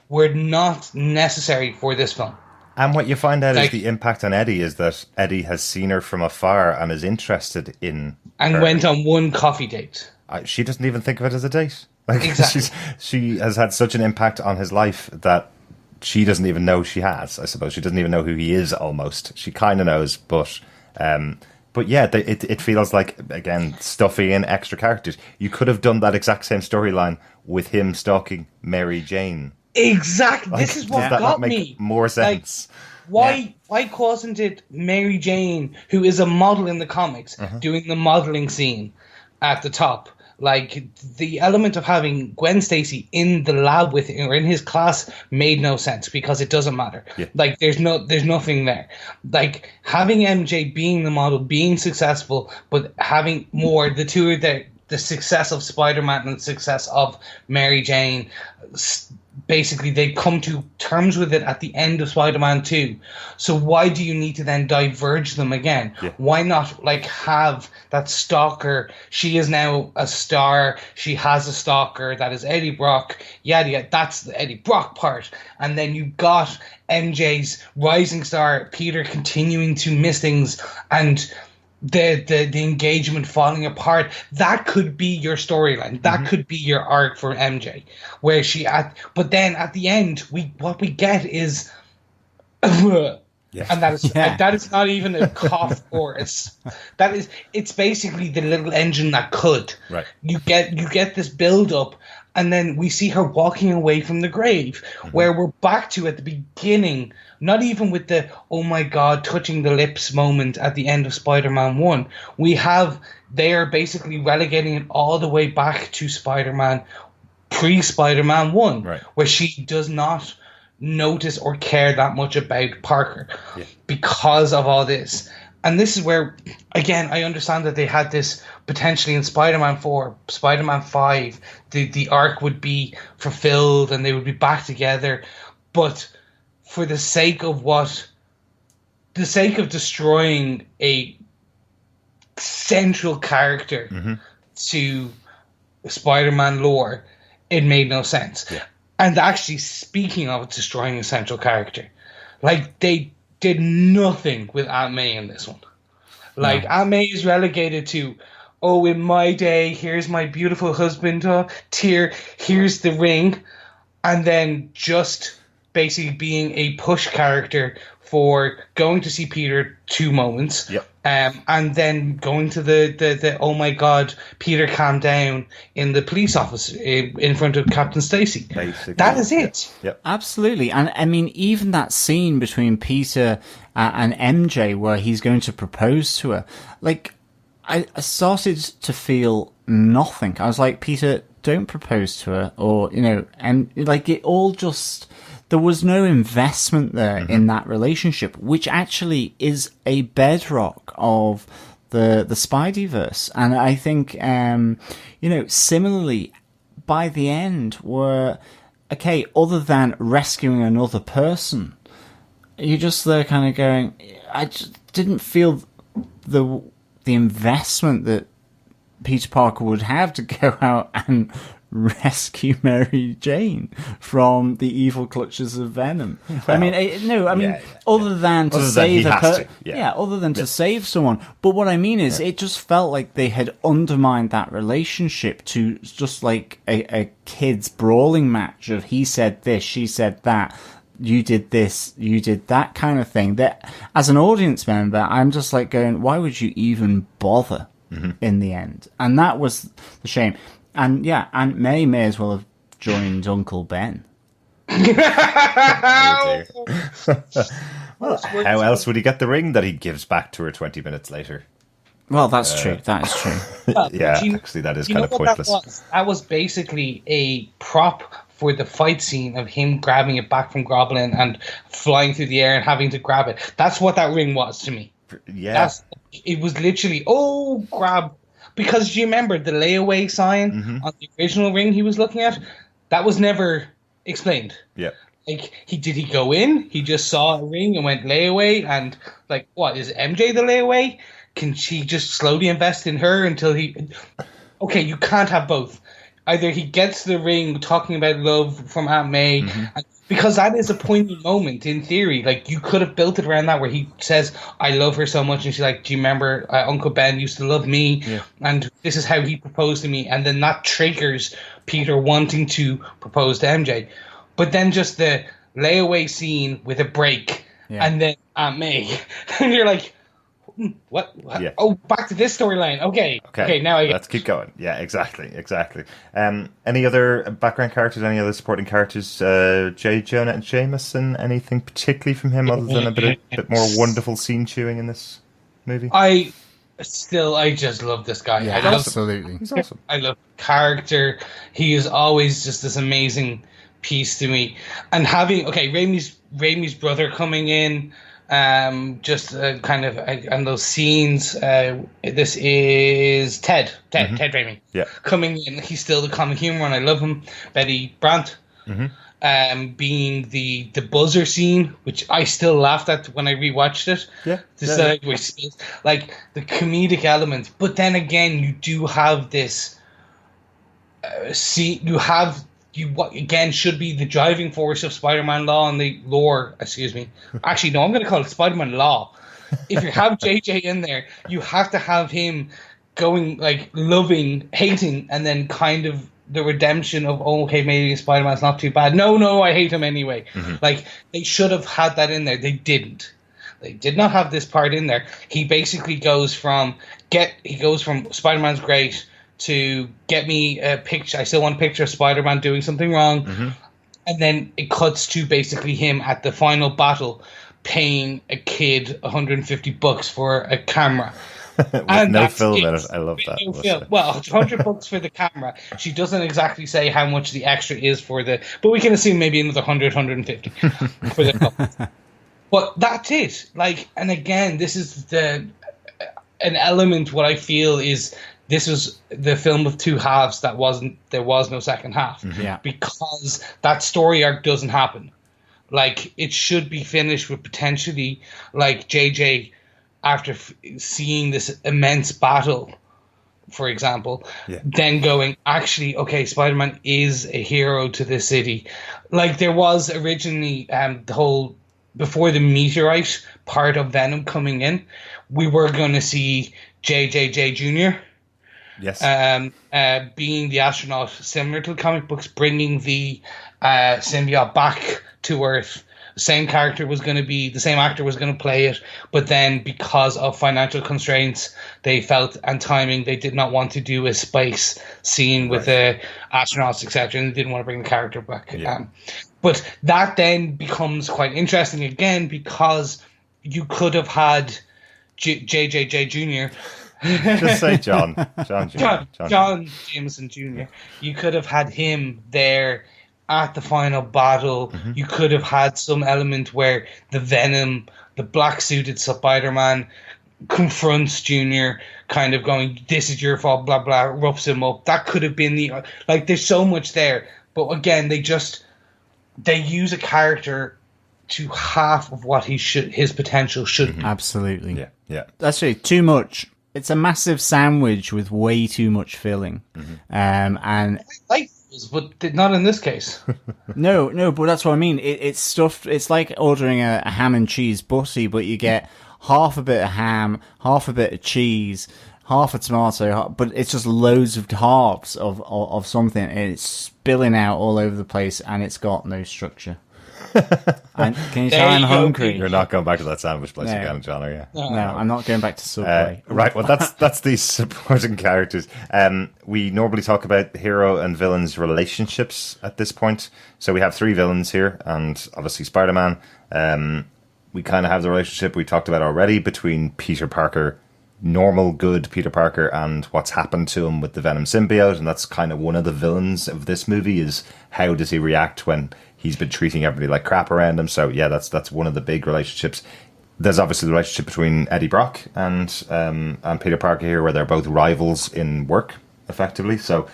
were not necessary for this film. And what you find out is the impact on Eddie is that Eddie has seen her from afar and is interested in her. Went on one coffee date. She doesn't even think of it as a date. Like, exactly. She has had such an impact on his life that she doesn't even know she has, I suppose. She doesn't even know who he is, almost. She kind of knows, but yeah, it feels like, again, stuffy and extra characters. You could have done that exact same storyline with him stalking Mary Jane. Exactly. Like, this is what does that got not make me. more sense? Why wasn't it Mary Jane, who is a model in the comics, doing the modeling scene at the top? Like, the element of having Gwen Stacy in the lab with him, or in his class, made no sense because it doesn't matter. Yeah. Like, there's nothing there. Like, having MJ being the model, being successful, but having more, the two are the success of Spider-Man and the success of Mary Jane. Basically, they come to terms with it at the end of Spider-Man 2. So why do you need to then diverge them again? Yeah. Why not, have that stalker? She is now a star. She has a stalker. That is Eddie Brock. Yada. That's the Eddie Brock part. And then you got MJ's rising star, Peter, continuing to miss things, and the engagement falling apart. That could be your storyline. That could be your arc for MJ, where but then at the end, what we get is, and that is not even a cough chorus. It's basically the little engine that could. Right. You get this build up, And then we see her walking away from the grave, where we're back to at the beginning, not even with the, oh my God, touching the lips moment at the end of Spider-Man 1. They are basically relegating it all the way back to Spider-Man, pre-Spider-Man 1, where she does not notice or care that much about Parker because of all this. And this is where, again, I understand that they had this potentially in Spider-Man 4, Spider-Man 5, the arc would be fulfilled and they would be back together. But for the sake of destroying a central character to Spider-Man lore, it made no sense. Yeah. And actually, speaking of destroying a central character, like, they did nothing with Aunt May in this one. Like, Aunt May is relegated to, oh, in my day, here's my beautiful husband, Tyr, here's the ring, and then just basically being a push character for going to see Peter 2 moments, and then going to the oh my God, Peter, calm down in the police office in front of Captain Stacy. Basically, that is it. Yep. Absolutely. And I mean, even that scene between Peter and MJ where he's going to propose to her, like, I started to feel nothing. I was like, Peter, don't propose to her, or, you know, and like, it all just, there was no investment there in that relationship, which actually is a bedrock of the Spideyverse. And I think, you know, similarly, by the end, we're, okay, other than rescuing another person, you're just there kind of going, I just didn't feel the investment that Peter Parker would have to go out and rescue Mary Jane from the evil clutches of Venom. Well, I mean, other than to save to save someone. But what I mean is, it just felt like they had undermined that relationship to just like a kid's brawling match of he said this, she said that, you did this, you did that kind of thing. That, as an audience member, I'm just like going, why would you even bother in the end? And that was the shame. And yeah, Aunt May as well have joined Uncle Ben. Well, how else would he get the ring that he gives back to her 20 minutes later? Well, that's true. That is true. Actually, that is kind of pointless. That was basically a prop for the fight scene of him grabbing it back from Goblin and flying through the air and having to grab it. That's what that ring was to me. Yeah. It was literally, grab. Because do you remember the layaway sign on the original ring he was looking at? That was never explained. Yeah. Like, did he go in? He just saw a ring and went layaway, and like, what, is MJ the layaway? Can she just slowly invest in her until he... Okay, you can't have both. Either he gets the ring talking about love from Aunt May, because that is a poignant moment in theory. Like, you could have built it around that where he says, I love her so much, and she's like, do you remember Uncle Ben used to love me? Yeah. And this is how he proposed to me. And then that triggers Peter wanting to propose to MJ. But then just the layaway scene with a break, and then Aunt May. And you're like, what? Yeah. Oh, back to this storyline. Okay, now I get... Let's keep going. Yeah, exactly. Any other background characters, any other supporting characters? J. Jonah and Jameson, anything particularly from him other than a bit more wonderful scene chewing in this movie? I just love this guy. Yeah, absolutely. He's awesome. I love character. He is always just this amazing piece to me. And having, Raimi's brother coming in, and those scenes. This is Ted Raimi. Yeah, coming in. He's still the comic humor, and I love him. Betty Brandt, being the buzzer scene, which I still laughed at when I rewatched it. Like the comedic element, but then again, you do have this. What again should be the driving force of Spider-Man law and the lore. Excuse me. Actually, no, I'm going to call it Spider-Man law. If you have JJ in there, you have to have him going like loving, hating, and then kind of the redemption of maybe Spider-Man's not too bad. No, I hate him anyway. Like they should have had that in there. They didn't. They did not have this part in there. He basically goes from Spider-Man's great to get me a picture. I still want a picture of Spider-Man doing something wrong. And then it cuts to basically him at the final battle paying a kid $150 for a camera. With no film in it. I love that. No film. Well, it's $100 for the camera. She doesn't exactly say how much the extra is for the, but we can assume maybe another 150 for the film. But that's it. Like, and again, this is an element. What I feel is this was the film with two halves. There was no second half. Yeah. Because that story arc doesn't happen. Like, it should be finished with potentially, like, JJ, after seeing this immense battle, for example, then going, actually, okay, Spider-Man is a hero to this city. Like, there was originally the whole, before the meteorite part of Venom coming in, we were going to see JJJ Jr., Yes. Being the astronaut, similar to the comic books, bringing the symbiote back to Earth. The same actor was going to play it, but then because of financial constraints, they felt, and timing, they did not want to do a space scene with the astronauts, etc., and they didn't want to bring the character back. Yeah. But that then becomes quite interesting again, because you could have had JJJ Jr. Just say John Jameson Jr. You could have had him there at the final battle. You could have had some element where the Venom, the black suited Spider-Man, confronts Junior, kind of going, "This is your fault," blah blah, roughs him up. That could have been there's so much there. But again, they use a character to half of what his potential should be. Absolutely. Yeah. That's really too much. It's a massive sandwich with way too much filling. And Like, but not in this case. no, but that's what I mean. It's stuffed. It's like ordering a ham and cheese butty, but you get half a bit of ham, half a bit of cheese, half a tomato, but it's just loads of halves of something, and it's spilling out all over the place, and it's got no structure. And can you tell I'm hungry? You're not going back to that sandwich place No. again, John, are you? No, I'm not going back to Subway. Right, well, that's these supporting characters. We normally talk about hero and villains' relationships at this point. So we have three villains here, and obviously Spider-Man. We kind of have the relationship we talked about already between Peter Parker, normal, good Peter Parker, and what's happened to him with the Venom symbiote. And that's kind of one of the villains of this movie, is how does he react when he's been treating everybody like crap around him. So yeah, that's one of the big relationships. There's obviously the relationship between Eddie Brock and Peter Parker here, where they're both rivals in work, effectively. So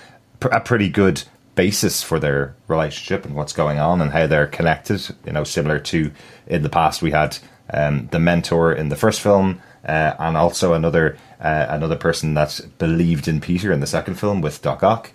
a pretty good basis for their relationship and what's going on and how they're connected. You know, similar to in the past we had the mentor in the first film, and also another person that believed in Peter in the second film with Doc Ock.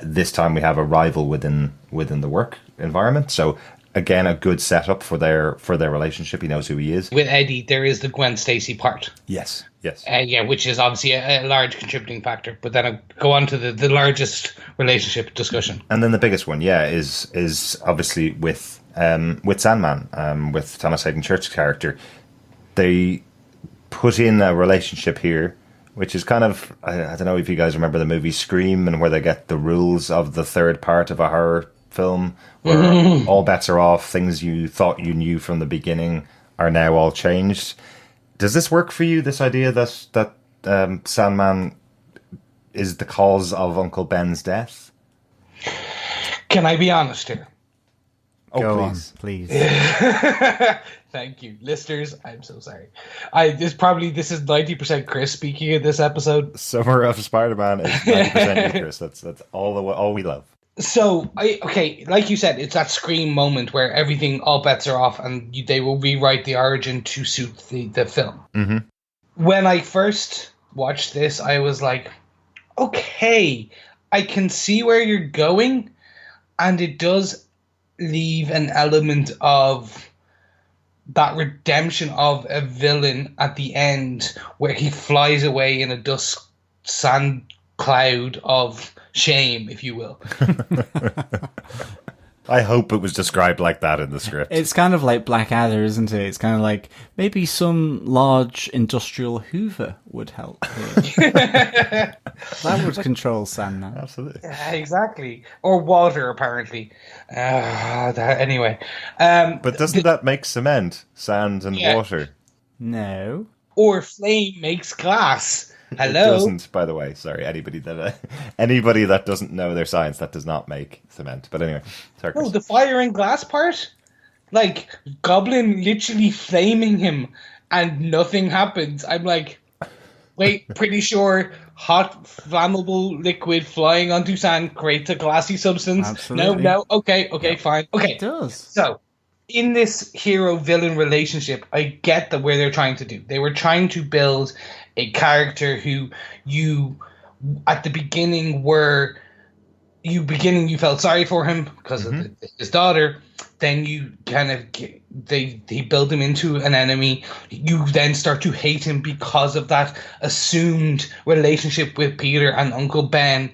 This time we have a rival within the work environment. So again, a good setup for their relationship. He knows who he is. With Eddie, there is the Gwen Stacy part. Yes. Which is obviously a large contributing factor. But then I'll go on to the largest relationship discussion. And then the biggest one, is obviously with Sandman, with Thomas Hayden Church's character. They put in a relationship here, which is kind of, I don't know if you guys remember the movie Scream, and where they get the rules of the third part of a horror film, where all bets are off, things you thought you knew from the beginning are now all changed. Does this work for you, this idea that Sandman is the cause of Uncle Ben's death? Can I be honest here? Go please. Thank you, listeners. I'm so sorry. This is 90% Chris speaking in this episode. Summer of Spider-Man is 90% you, Chris. That's all we love. So, like you said, it's that Scream moment where all bets are off, and they will rewrite the origin to suit the film. Mm-hmm. When I first watched this, I was like, okay, I can see where you're going, and it does leave an element of that redemption of a villain at the end, where he flies away in a dust sand cloud of shame, if you will. I hope it was described like that in the script. It's kind of like Blackadder, isn't it? It's kind of like maybe some large industrial Hoover would help here. That would control Sandman. Absolutely. Yeah, exactly. Or water, apparently. Anyway. But doesn't that make cement? Sand and water? No. Or flame makes glass. Hello? It doesn't, by the way. Sorry, anybody that doesn't know their science, that does not make cement. But anyway, sorry, Chris. No, the fire and glass part? Like, Goblin literally flaming him and nothing happens. I'm like, wait, pretty sure hot, flammable liquid flying onto sand creates a glassy substance? Absolutely. No, okay, fine. Okay, It does. So, in this hero-villain relationship, I get that where they're trying to do. They were trying to build a character who you, at the beginning, you felt sorry for him because of his daughter. Then you kind of they build him into an enemy. You then start to hate him because of that assumed relationship with Peter and Uncle Ben,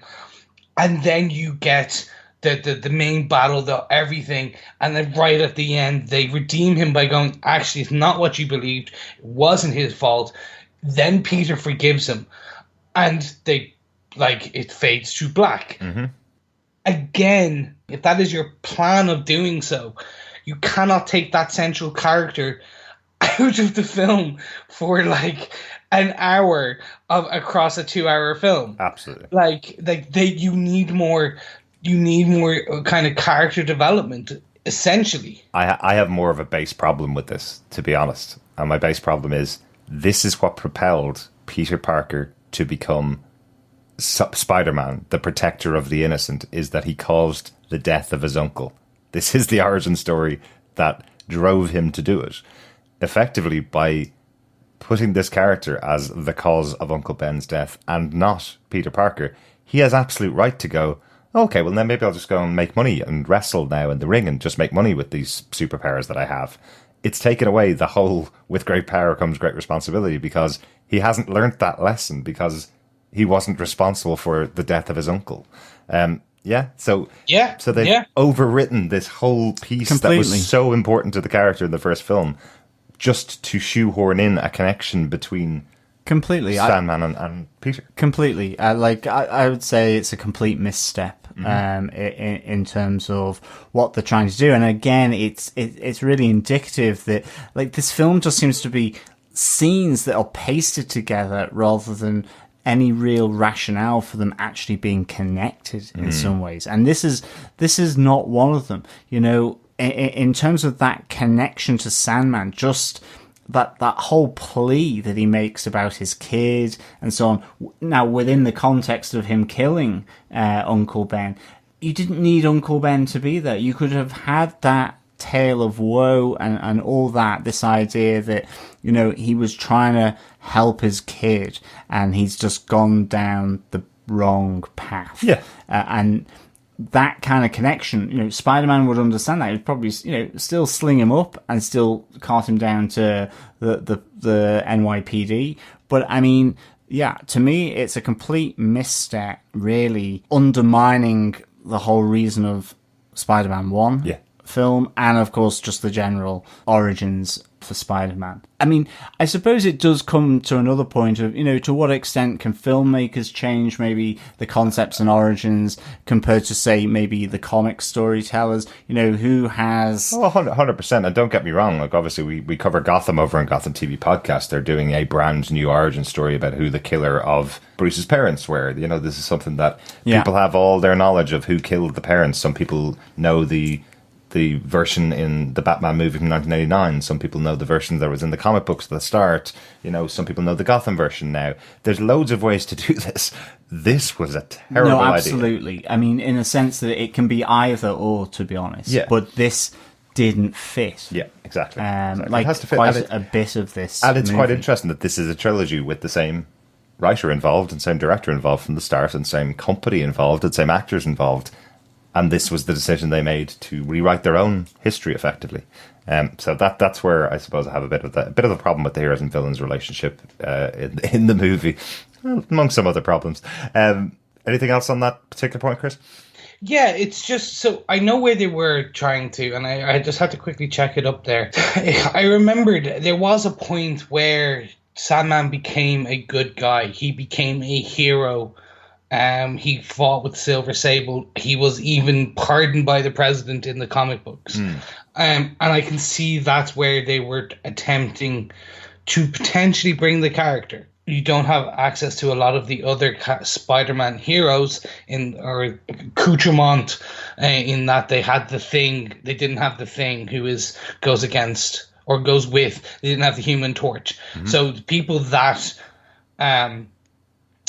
and then you get the main battle, everything, and then right at the end they redeem him by going, actually, it's not what you believed. It wasn't his fault. Then Peter forgives him, and it fades to black. Mm-hmm. Again, if that is your plan of doing so, you cannot take that central character out of the film for like an hour across a 2-hour film. Absolutely. You need more kind of character development, essentially. I have more of a base problem with this, to be honest. And my base problem is this is what propelled Peter Parker to become Spider-Man, the protector of the innocent, is that he caused the death of his uncle. This is the origin story that drove him to do it. Effectively, by putting this character as the cause of Uncle Ben's death and not Peter Parker, he has absolute right to go, okay, well then maybe I'll just go and make money and wrestle now in the ring and just make money with these superpowers that I have. It's taken away the whole with great power comes great responsibility, because he hasn't learnt that lesson because he wasn't responsible for the death of his uncle. So they've overwritten this whole piece completely. That was so important to the character in the first film, just to shoehorn in a connection between Sandman and Peter. Completely. I would say it's a complete misstep in terms of what they're trying to do. And again, it's really indicative that this film just seems to be scenes that are pasted together rather than any real rationale for them actually being connected in some ways. And this is not one of them. You know, in terms of that connection to Sandman, just that whole plea that he makes about his kid and so on. Now, within the context of him killing Uncle Ben, you didn't need Uncle Ben to be there. You could have had that tale of woe and all that, this idea that, you know, he was trying to help his kid and he's just gone down the wrong path. Yeah. And that kind of connection, you know, Spider-Man would understand that. He'd probably, you know, still sling him up and still cart him down to the NYPD. But I mean, yeah, to me, it's a complete misstep, really undermining the whole reason of Spider-Man 1 film, and of course just the general origins for Spider-Man. I mean, I suppose it does come to another point of, you know, to what extent can filmmakers change maybe the concepts and origins compared to, say, maybe the comic storytellers, you know, who has... Oh, 100%. And don't get me wrong, like, obviously we cover Gotham over on Gotham TV Podcast. They're doing a brand new origin story about who the killer of Bruce's parents were. You know, this is something that people have all their knowledge of who killed the parents. Some people know the version in the Batman movie from 1989. Some people know the version that was in the comic books at the start. You know, some people know the Gotham version now. There's loads of ways to do this. This was a terrible idea. No, absolutely. Idea. I mean, in a sense that it can be either or, to be honest. Yeah. But this didn't fit. Yeah, exactly. Like, it has to fit. Quite a bit of this And it's quite interesting that this is a trilogy with the same writer involved and same director involved from the start and same company involved and same actors involved. And this was the decision they made to rewrite their own history, effectively. So that's where I suppose I have a bit of a problem with the heroes and villains relationship in the movie, among some other problems. Anything else on that particular point, Chris? Yeah, it's just so I know where they were trying to, and I just had to quickly check it up there. I remembered there was a point where Sandman became a good guy. He became a hero. He fought with Silver Sable. He was even pardoned by the president in the comic books. And I can see that's where they were attempting to potentially bring the character. You don't have access to a lot of the other Spider-Man heroes or accoutrement in that they had the Thing. They didn't have the Thing who goes against or goes with. They didn't have the Human Torch. So the people that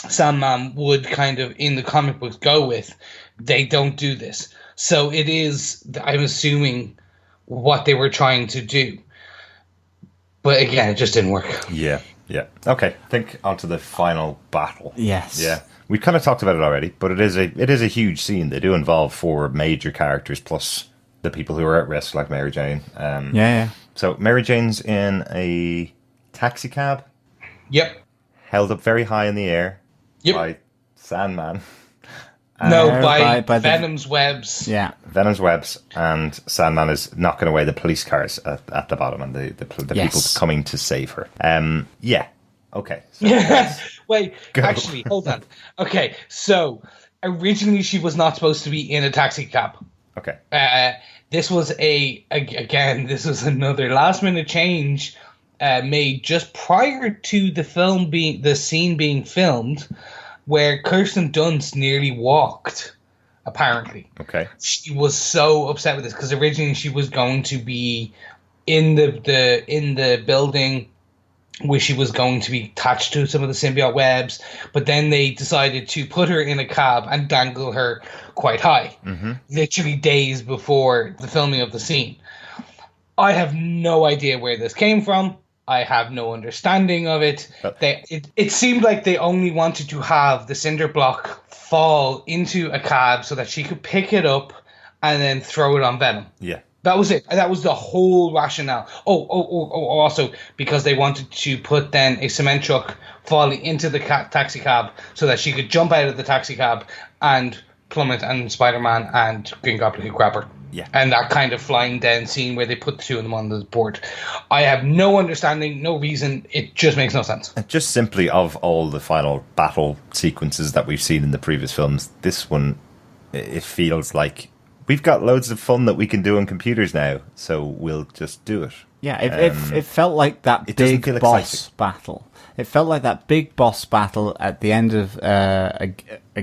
Sandman would kind of in the comic books go with, they don't do this. So it is, I'm assuming, what they were trying to do. But again, it just didn't work. Yeah. Okay, I think onto the final battle. Yes. Yeah. We kind of talked about it already, but it is a huge scene. They do involve 4 major characters plus the people who are at risk, like Mary Jane. Yeah. So Mary Jane's in a taxi cab. Yep. Held up very high in the air by Sandman. By Venom's webs. Yeah. Venom's webs, and Sandman is knocking away the police cars at the bottom, and the people coming to save her. Yeah. Okay. So Wait, actually, hold on. Okay, so originally she was not supposed to be in a taxi cab. Okay. This was this was another last minute change made just prior to the scene being filmed, where Kirsten Dunst nearly walked, apparently. Okay. She was so upset with this because originally she was going to be in the building where she was going to be attached to some of the symbiote webs, but then they decided to put her in a cab and dangle her quite high, literally days before the filming of the scene. I have no idea where this came from. I have no understanding of it. It seemed like they only wanted to have the cinder block fall into a cab so that she could pick it up and then throw it on Venom. Yeah. That was it. That was the whole rationale. Also because they wanted to put then a cement truck falling into the taxi cab so that she could jump out of the taxi cab and plummet, and Spider-Man and Green Goblin could grab her. Yeah. And that kind of flying down scene where they put the 2 of them on the board. I have no understanding, no reason. It just makes no sense. Just simply, of all the final battle sequences that we've seen in the previous films, this one, it feels like we've got loads of fun that we can do on computers now, so we'll just do it. Yeah, it felt like that big boss battle. It felt like that big boss battle at the end of a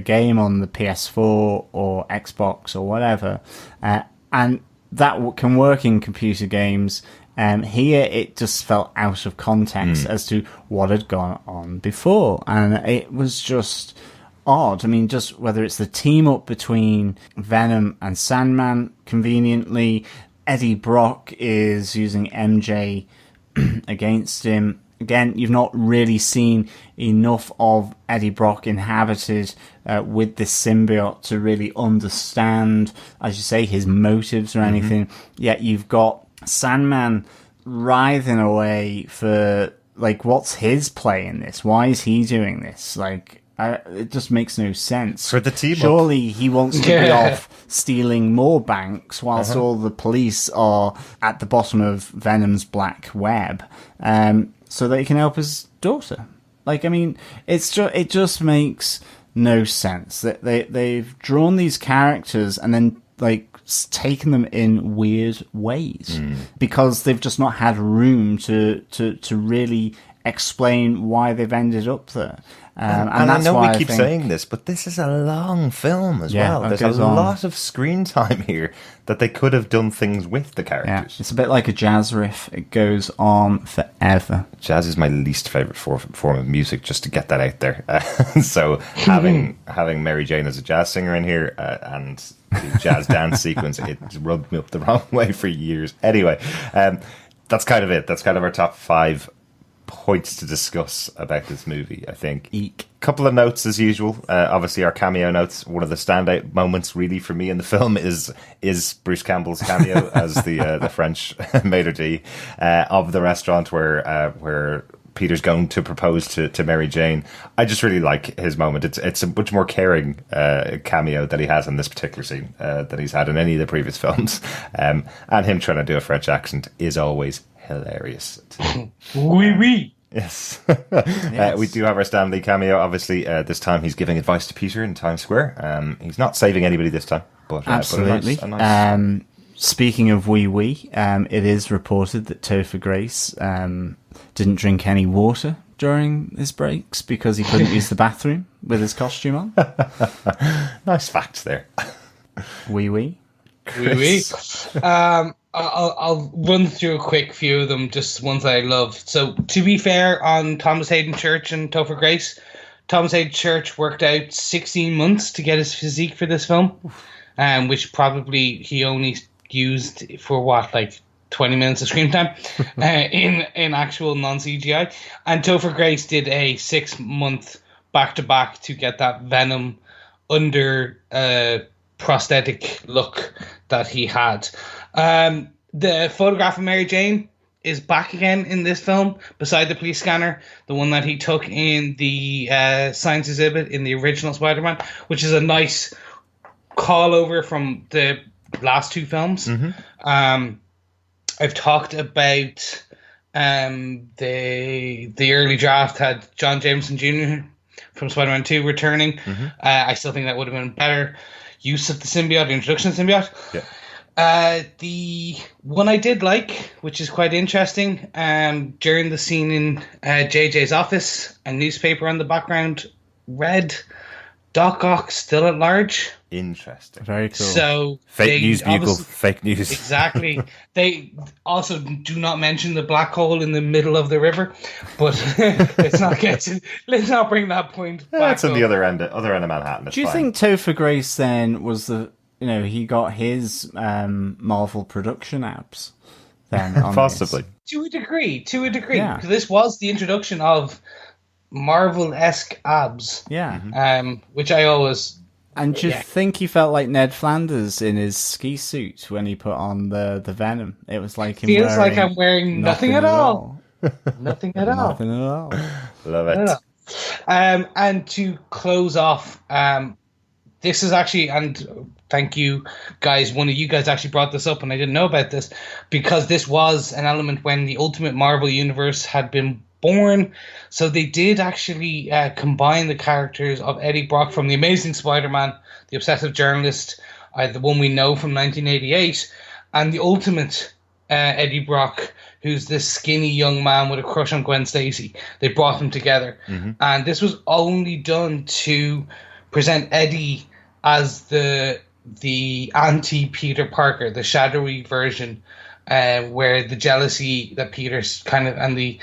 game on the PS4 or Xbox or whatever. And that can work in computer games. Here, it just felt out of context as to what had gone on before. And it was just odd. I mean, just whether it's the team up between Venom and Sandman, conveniently, Eddie Brock is using MJ against him. Again, you've not really seen enough of Eddie Brock inhabited with this symbiote to really understand, as you say, his motives or anything. Yet you've got Sandman writhing away for, like, what's his play in this? Why is he doing this? Like, it just makes no sense. For the team Surely he wants to be off stealing more banks whilst all the police are at the bottom of Venom's black web. So that he can help his daughter. Like, I mean, it just makes no sense that they've drawn these characters and then, like, taken them in weird ways because they've just not had room to really explain why they've ended up there. And that's I know why we keep saying this, but this is a long film as well. There's a lot of screen time here that they could have done things with the characters. Yeah, it's a bit like a jazz riff. It goes on forever. Jazz is my least favourite form of music, just to get that out there. So having Mary Jane as a jazz singer in here and the jazz dance sequence, it rubbed me up the wrong way for years. Anyway, that's kind of it. That's kind of our top 5 points to discuss about this movie, I think. Eek. Couple of notes as usual. Obviously, our cameo notes. One of the standout moments, really, for me in the film is Bruce Campbell's cameo as the French maitre d' of the restaurant where Peter's going to propose to Mary Jane. I just really like his moment. It's a much more caring cameo that he has in this particular scene than he's had in any of the previous films. And him trying to do a French accent is always hilarious. Oui, oui. Yes. We do have our Stan Lee cameo. Obviously, this time he's giving advice to Peter in Times Square. He's not saving anybody this time. But, absolutely. But a nice speaking of wee wee, it is reported that Topher Grace didn't drink any water during his breaks because he couldn't use the bathroom with his costume on. Nice facts there. Wee wee. Wee wee. I'll run through a quick few of them, just ones that I love. So, to be fair on Thomas Hayden Church and Topher Grace, Thomas Hayden Church worked out 16 months to get his physique for this film, which probably he only used for 20 minutes of screen time in actual non-CGI. And Topher Grace did a 6-month back-to-back to get that Venom under prosthetic look that he had. The photograph of Mary Jane is back again in this film beside the police scanner, the one that he took in the science exhibit in the original Spider-Man, which is a nice call over from the last two films. I've talked about the early draft had John Jameson Jr. from Spider-Man 2 returning. I still think that would have been better use of the symbiote, the introduction of the symbiote. Yeah. The one I did like, which is quite interesting, during the scene in JJ's office, a newspaper on the background read, Doc Ock still at large. Interesting. Very cool. So fake news bugle, fake news. Exactly. They also do not mention the black hole in the middle of the river, but let's not bring that point back. That's on the other end of Manhattan. Do you think Topher Grace then was he got his Marvel production abs then? Possibly. To a degree. Yeah. This was the introduction of Marvel-esque abs. Yeah. Which I always... And do you think he felt like Ned Flanders in his ski suit when he put on the Venom? It was like him feels like I'm wearing nothing at all. Nothing at all. Nothing at all. Love it. And to close off, this is actually, and thank you guys, one of you guys actually brought this up and I didn't know about this, because this was an element when the Ultimate Marvel Universe had been born. So they did actually combine the characters of Eddie Brock from The Amazing Spider-Man, the obsessive journalist, the one we know from 1988, and the Ultimate Eddie Brock, who's this skinny young man with a crush on Gwen Stacy. They brought them together. And this was only done to present Eddie as the anti-Peter Parker, the shadowy version, where the jealousy that Peter's kind of, and the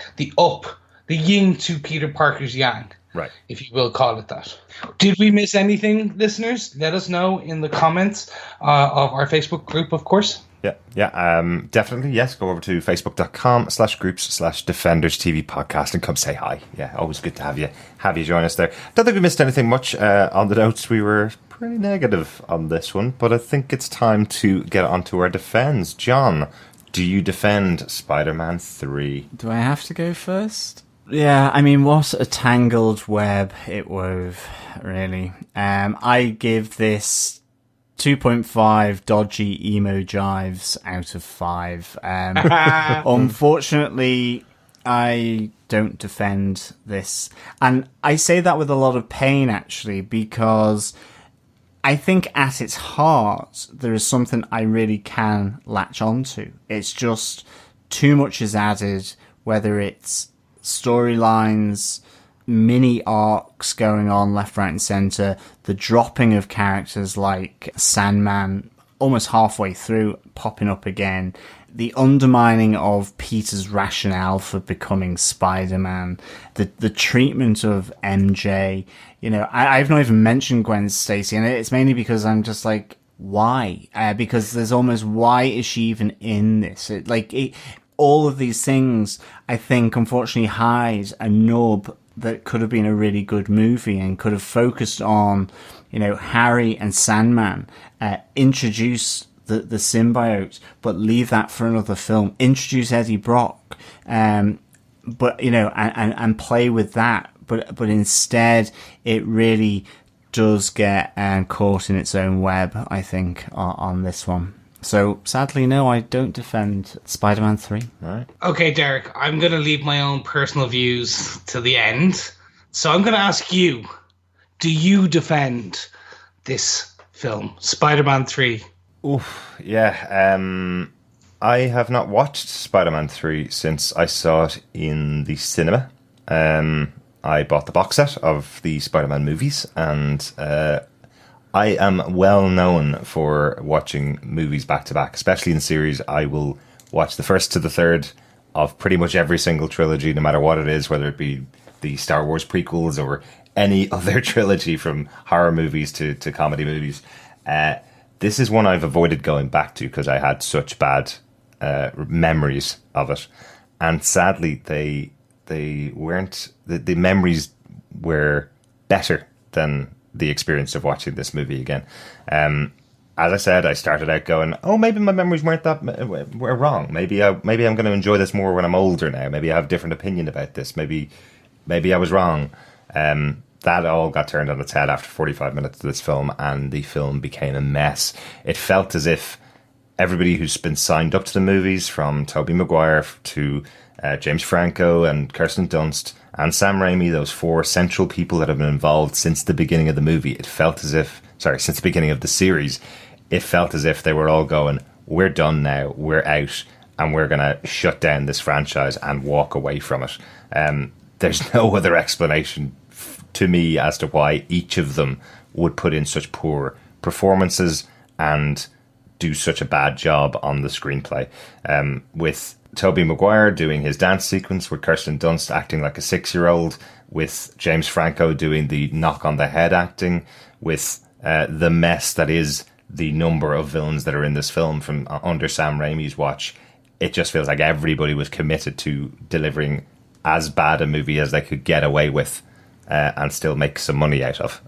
yin to Peter Parker's yang, right, if you will call it that. Did we miss anything, listeners? Let us know in the comments of our Facebook group, of course. Yeah, definitely, yes. Go over to facebook.com/groups/Defenders TV podcast and come say hi. Yeah, always good to have you join us there. Don't think we missed anything much on the notes. We were pretty negative on this one, but I think it's time to get onto our defense. John, do you defend Spider-Man 3? Do I have to go first? Yeah, I mean, what a tangled web it wove, really. I give this 2.5 dodgy emo jives out of 5. Unfortunately, I don't defend this. And I say that with a lot of pain, actually, because I think at its heart, there is something I really can latch onto. It's just too much is added, whether it's storylines, mini arcs going on left, right, and centre, the dropping of characters like Sandman almost halfway through, popping up again, the undermining of Peter's rationale for becoming Spider-Man, the treatment of MJ. I've not even mentioned Gwen Stacy, and it's mainly because I'm just like, why? Because there's almost, why is she even in this? All of these things, I think, unfortunately hide a nub that could have been a really good movie and could have focused on, Harry and Sandman, introduce the symbiote, but leave that for another film. Introduce Eddie Brock, but and play with that. But instead, it really does get caught in its own web, I think, on this one. So, sadly, no, I don't defend Spider-Man 3. Right. Okay, Derek, I'm going to leave my own personal views to the end. So I'm going to ask you, do you defend this film, Spider-Man 3? Oof, yeah. I have not watched Spider-Man 3 since I saw it in the cinema. I bought the box set of the Spider-Man movies, and I am well known for watching movies back to back, especially in series. I will watch the first to the third of pretty much every single trilogy, no matter what it is, whether it be the Star Wars prequels or any other trilogy, from horror movies to comedy movies. This is one I've avoided going back to because I had such bad memories of it, and sadly they weren't. The memories were better than the experience of watching this movie again. As I said, I started out going, "Oh, maybe my memories were wrong. Maybe I'm going to enjoy this more when I'm older now. Maybe I have a different opinion about this. Maybe I was wrong." That all got turned on its head after 45 minutes of this film, and the film became a mess. It felt as if everybody who's been signed up to the movies, from Tobey Maguire to James Franco and Kirsten Dunst and Sam Raimi, those four central people that have been involved since the beginning of the movie, since the beginning of the series, it felt as if they were all going, "We're done now, we're out, and we're going to shut down this franchise and walk away from it." There's no other explanation to me as to why each of them would put in such poor performances and do such a bad job on the screenplay. With Tobey Maguire doing his dance sequence, with Kirsten Dunst acting like a 6-year-old, with James Franco doing the knock on the head acting, with the mess that is the number of villains that are in this film from under Sam Raimi's watch, it just feels like everybody was committed to delivering as bad a movie as they could get away with and still make some money out of,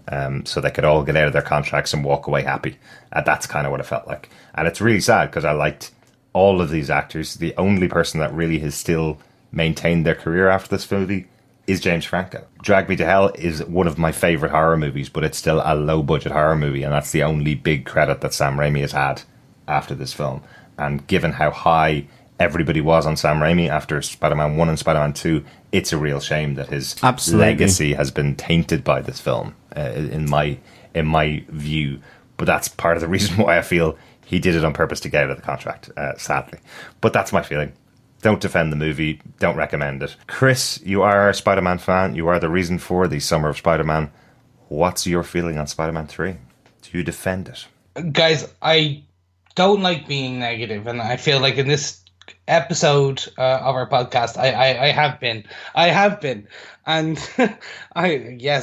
so they could all get out of their contracts and walk away happy. That's kind of what it felt like. And it's really sad because I liked all of these actors. The only person that really has still maintained their career after this movie is James Franco. Drag Me to Hell is one of my favourite horror movies, but it's still a low-budget horror movie, and that's the only big credit that Sam Raimi has had after this film. And given how high everybody was on Sam Raimi after Spider-Man 1 and Spider-Man 2, it's a real shame that his legacy has been tainted by this film, in my view. But that's part of the reason why I feel he did it on purpose to get out of the contract, sadly. But that's my feeling. Don't defend the movie. Don't recommend it. Chris, you are a Spider-Man fan. You are the reason for the Summer of Spider-Man. What's your feeling on Spider-Man 3? Do you defend it? Guys, I don't like being negative, and I feel like in this episode of our podcast, I have been, and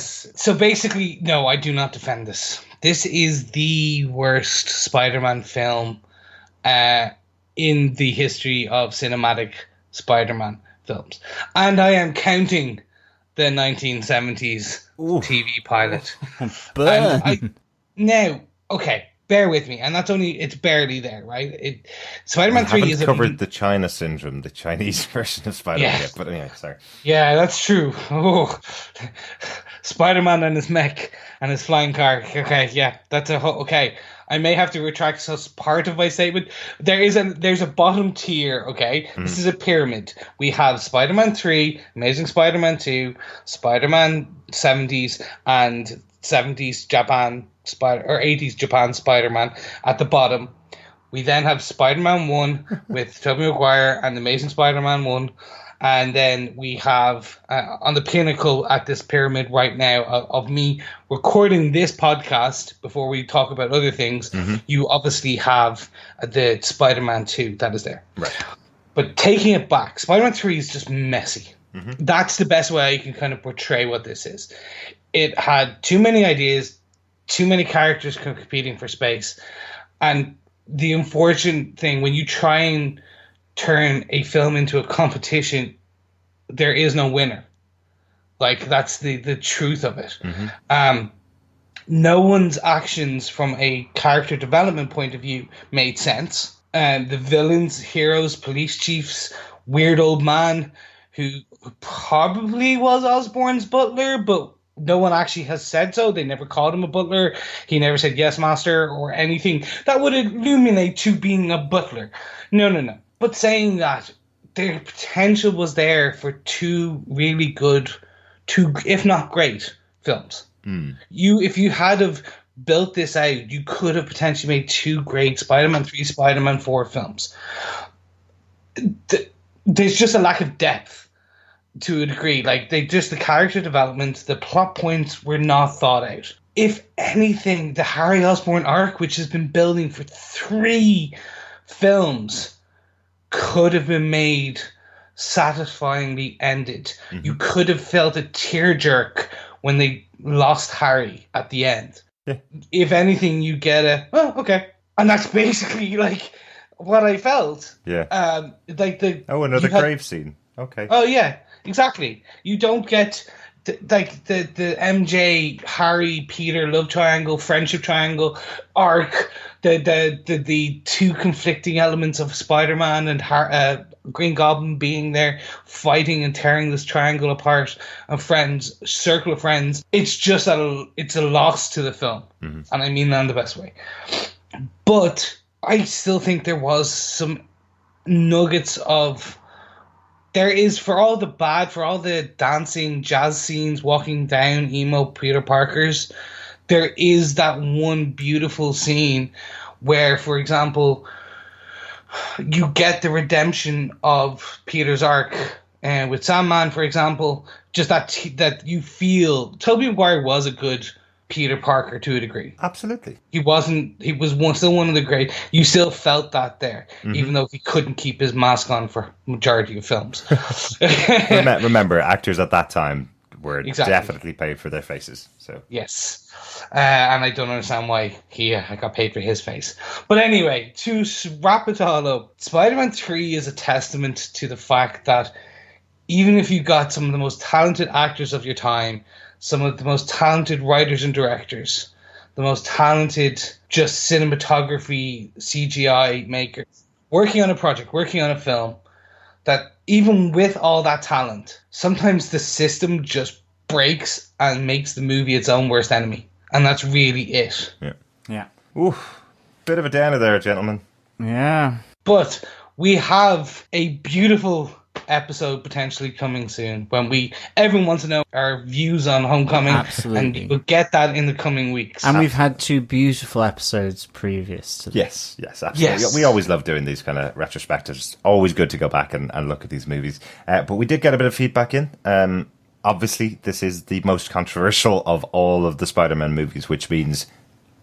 so basically, no, I do not defend this. This is the worst Spider-Man film in the history of cinematic Spider-Man films, and I am counting the 1970s TV pilot. Now, okay, bear with me, and it's barely there, right? Spider-Man 3 is covered the China syndrome, the Chinese version of Spider-Man yet, but anyway, sorry. Yeah, that's true. Oh, Spider-Man and his mech and his flying car. Okay, yeah, that's okay. I may have to retract part of my statement. There's a bottom tier, okay? Mm. This is a pyramid. We have Spider-Man 3, Amazing Spider-Man 2, Spider-Man 70s, and 70s Japan or 80s Japan Spider-Man at the bottom. We then have Spider-Man 1 with Tobey Maguire and Amazing Spider-Man 1. And then we have on the pinnacle at this pyramid right now of me recording this podcast before we talk about other things, you obviously have the Spider-Man 2 that is there. Right. But taking it back, Spider-Man 3 is just messy. Mm-hmm. That's the best way you can kind of portray what this is. It had too many ideas, too many characters competing for space. And the unfortunate thing, when you try and turn a film into a competition, there is no winner. Like, that's the truth of it. Mm-hmm. No one's actions from a character development point of view made sense. The villains, heroes, police chiefs, weird old man who probably was Osborn's butler, but no one actually has said so. They never called him a butler. He never said yes, master, or anything that would illuminate to being a butler. No. But saying that, the potential was there for two really good, if not great, films. If you had have built this out, you could have potentially made two great Spider-Man 3, Spider-Man 4 films. There's just a lack of depth to a degree. Like, the character development, the plot points were not thought out. If anything, the Harry Osborn arc, which has been building for 3 films, could have been made satisfyingly ended. You could have felt a tearjerk when they lost Harry at the end. Yeah. If anything, you get okay. And that's basically like what I felt. Yeah. Another grave scene. Okay. Oh yeah, exactly. You don't get the MJ, Harry, Peter love triangle, friendship triangle arc. The two conflicting elements of Spider-Man and Green Goblin being there, fighting and tearing this triangle apart, and circle of friends. It's just it's a loss to the film, and I mean that in the best way. But I still think there was some nuggets of. There is, for all the dancing, jazz scenes, walking down emo Peter Parkers, there is that one beautiful scene where, for example, you get the redemption of Peter's arc. And with Sandman, for example, just that you feel Tobey Maguire was a good Peter Parker to a degree. Absolutely. He was still one of the great. You still felt that there, even though he couldn't keep his mask on for majority of films. Remember, actors at that time were definitely paid for their faces. So yes, and I don't understand why he got paid for his face. But anyway, to wrap it all up, Spider-Man 3 is a testament to the fact that even if you got some of the most talented actors of your time, some of the most talented writers and directors, the most talented just cinematography, CGI makers, working on a project, working on a film, that even with all that talent, sometimes the system just breaks and makes the movie its own worst enemy. And that's really it. Yeah. Oof. Bit of a downer there, gentlemen. Yeah. But we have a beautiful episode potentially coming soon when everyone wants to know our views on Homecoming. Absolutely. And we'll get that in the coming weeks. And we've had 2 beautiful episodes previous to this. Yes, absolutely. Yes. We always love doing these kind of retrospectives. Always good to go back and look at these movies. But we did get a bit of feedback in. Obviously, this is the most controversial of all of the Spider-Man movies, which means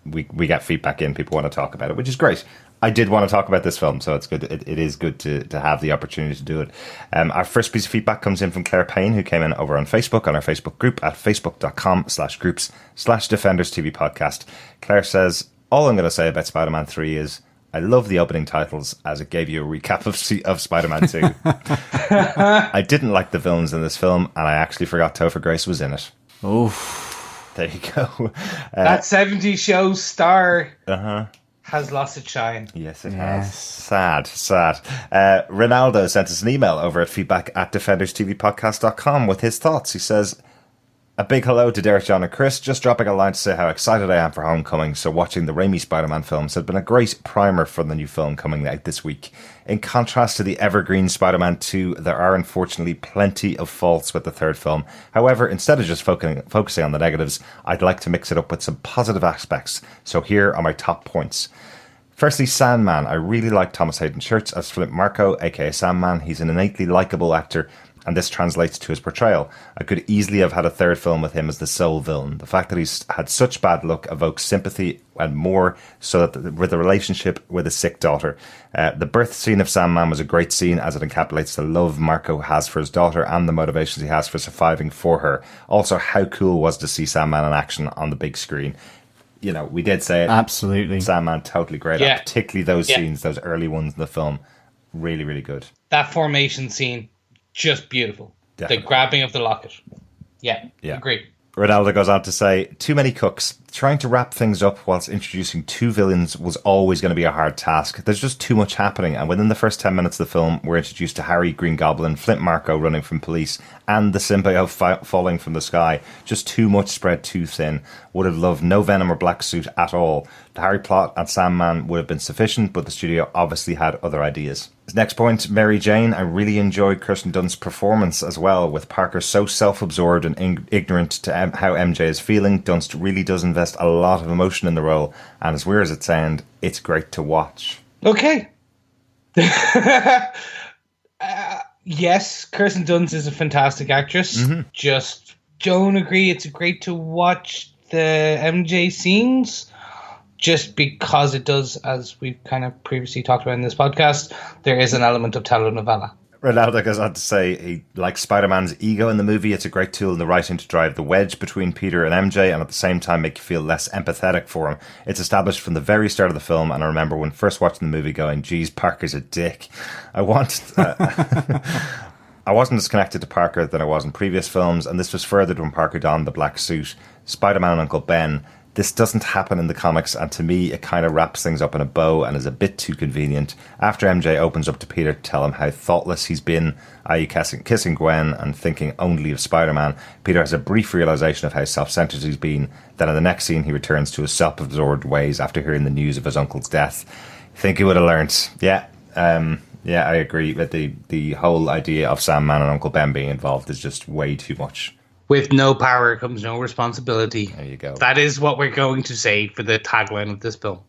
we get feedback in. People want to talk about it, which is great. I did want to talk about this film, so it's good. It is good to have the opportunity to do it. Our first piece of feedback comes in from Claire Payne, who came in over on Facebook, on our Facebook group at facebook.com/groups/Defenders TV podcast. Claire says, all I'm going to say about Spider-Man 3 is I love the opening titles as it gave you a recap of Spider-Man 2. I didn't like the villains in this film, and I actually forgot Topher Grace was in it. Oof. There you go. That 70s show star has lost its shine. Yes, it has. Sad. Ronaldo sent us an email over at feedback@defenderstvpodcast.com with his thoughts. He says, a big hello to Derek, John and Chris. Just dropping a line to say how excited I am for Homecoming. So watching the Raimi Spider-Man films has been a great primer for the new film coming out this week. In contrast to the evergreen Spider-Man 2, there are unfortunately plenty of faults with the third film. However, instead of just focusing on the negatives, I'd like to mix it up with some positive aspects. So here are my top points. Firstly, Sandman. I really like Thomas Hayden Church as Flint Marko, aka Sandman. He's an innately likeable actor, and this translates to his portrayal. I could easily have had a third film with him as the sole villain. The fact that he's had such bad luck evokes sympathy and more so that with the relationship with a sick daughter. The birth scene of Sandman was a great scene as it encapsulates the love Marko has for his daughter and the motivations he has for surviving for her. Also, how cool was to see Sandman in action on the big screen. You know, we did say it. Absolutely. Sandman, totally great. Yeah. Particularly those scenes, those early ones in the film. Really, really good. That formation scene, just beautiful. Definitely. The grabbing of the locket. Yeah. Agree. Ronaldo goes on to say, too many cooks. Trying to wrap things up whilst introducing two villains was always going to be a hard task. There's just too much happening, and within the first 10 minutes of the film, we're introduced to Harry, Green Goblin, Flint Marko running from police, and the symbiote falling from the sky. Just too much spread too thin. Would have loved no Venom or Black Suit at all. The Harry plot and Sandman would have been sufficient, but the studio obviously had other ideas. Next point, Mary Jane. I really enjoyed Kirsten Dunst's performance as well, with Parker so self-absorbed and ignorant to how MJ is feeling. Dunst really does invest a lot of emotion in the role, and as weird as it sounds, it's great to watch. Okay. Yes, Kirsten Dunst is a fantastic actress. Mm-hmm. Just don't agree it's great to watch the MJ scenes. Just because it does, as we've kind of previously talked about in this podcast, there is an element of telenovela. Ronaldo goes on to say he likes Spider-Man's ego in the movie. It's a great tool in the writing to drive the wedge between Peter and MJ and at the same time make you feel less empathetic for him. It's established from the very start of the film, and I remember when first watching the movie going, geez, Parker's a dick. I wasn't as connected to Parker than I was in previous films, and this was furthered when Parker donned the black suit. Spider-Man and Uncle Ben. This doesn't happen in the comics, and to me, it kind of wraps things up in a bow and is a bit too convenient. After MJ opens up to Peter to tell him how thoughtless he's been, i.e. kissing Gwen and thinking only of Spider-Man, Peter has a brief realisation of how self-centred he's been. Then in the next scene, he returns to his self-absorbed ways after hearing the news of his uncle's death. Think he would have learnt. Yeah, I agree that the whole idea of Sandman and Uncle Ben being involved is just way too much. With no power comes no responsibility. There you go. That is what we're going to say for the tagline of this film.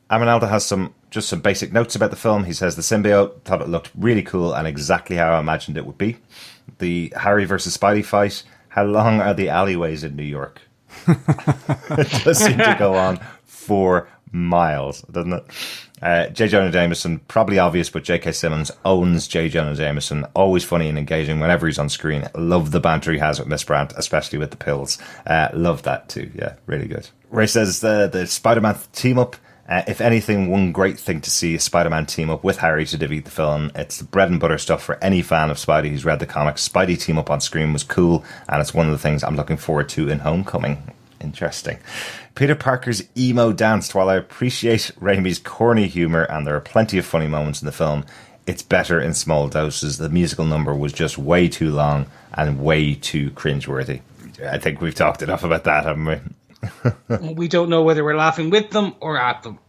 Amanaldo has some basic notes about the film. He says the symbiote thought it looked really cool and exactly how I imagined it would be. The Harry versus Spidey fight. How long are the alleyways in New York? It does seem to go on for miles, doesn't it? J. Jonah Jameson, probably obvious, but J.K. Simmons owns J. Jonah Jameson. Always funny and engaging whenever he's on screen. Love the banter he has with Miss Brandt, especially with the pills. Love that too. Yeah, really good. Ray says the Spider-Man team up. If anything, one great thing to see is Spider-Man team up with Harry to defeat the film. It's the bread and butter stuff for any fan of Spidey who's read the comics. Spidey team up on screen was cool, and it's one of the things I'm looking forward to in Homecoming. Interesting. Peter Parker's emo dance. While I appreciate Raimi's corny humour and there are plenty of funny moments in the film, it's better in small doses. The musical number was just way too long and way too cringeworthy. I think we've talked enough about that, haven't we? We don't know whether we're laughing with them or at them.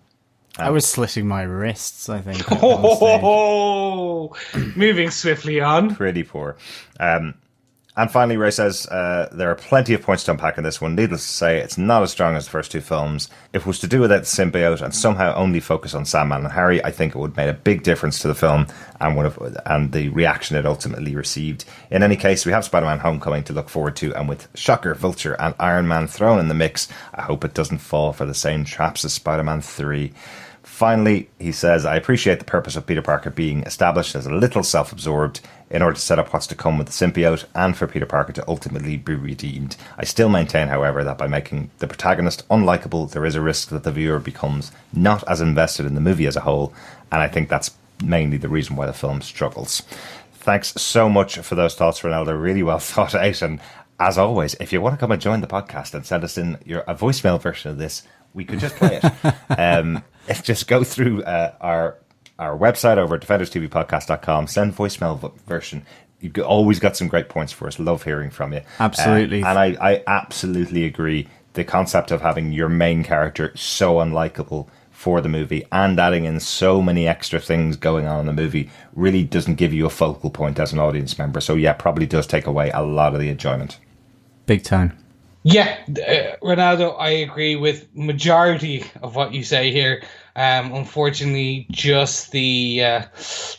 I was slitting my wrists, I think. Moving swiftly on. Pretty poor. And finally, Ray says, there are plenty of points to unpack in this one. Needless to say, it's not as strong as the first two films. If it was to do without the symbiote and somehow only focus on Sandman and Harry, I think it would have made a big difference to the film and the reaction it ultimately received. In any case, we have Spider-Man Homecoming to look forward to, and with Shocker, Vulture and Iron Man thrown in the mix, I hope it doesn't fall for the same traps as Spider-Man 3. Finally, he says, I appreciate the purpose of Peter Parker being established as a little self-absorbed in order to set up what's to come with the symbiote and for Peter Parker to ultimately be redeemed. I still maintain, however, that by making the protagonist unlikable, there is a risk that the viewer becomes not as invested in the movie as a whole, and I think that's mainly the reason why the film struggles. Thanks so much for those thoughts, Ronaldo. Really well thought out, and as always, if you want to come and join the podcast and send us in a voicemail version of this, we could just play it. Just go through our website over at defenderstvpodcast.com, send voicemail version. You've always got some great points for us. Love hearing from you. Absolutely. And I absolutely agree. The concept of having your main character so unlikable for the movie and adding in so many extra things going on in the movie really doesn't give you a focal point as an audience member. So yeah, probably does take away a lot of the enjoyment. Big time. Yeah, Ronaldo, I agree with majority of what you say here. Unfortunately, just the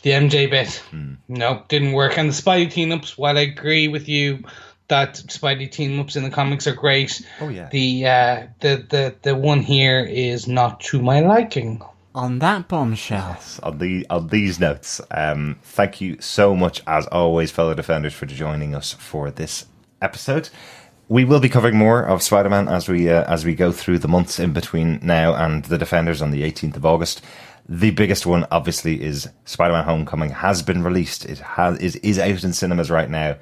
MJ bit, no, didn't work. And the Spidey team-ups, while I agree with you that Spidey team-ups in the comics are great, oh yeah, the one here is not to my liking. On that bombshell. On these notes, thank you so much, as always, fellow Defenders, for joining us for this episode. We will be covering more of Spider-Man as we go through the months in between now and the Defenders on the 18th of August. The biggest one, obviously, is Spider-Man Homecoming has been released. It is out in cinemas right now.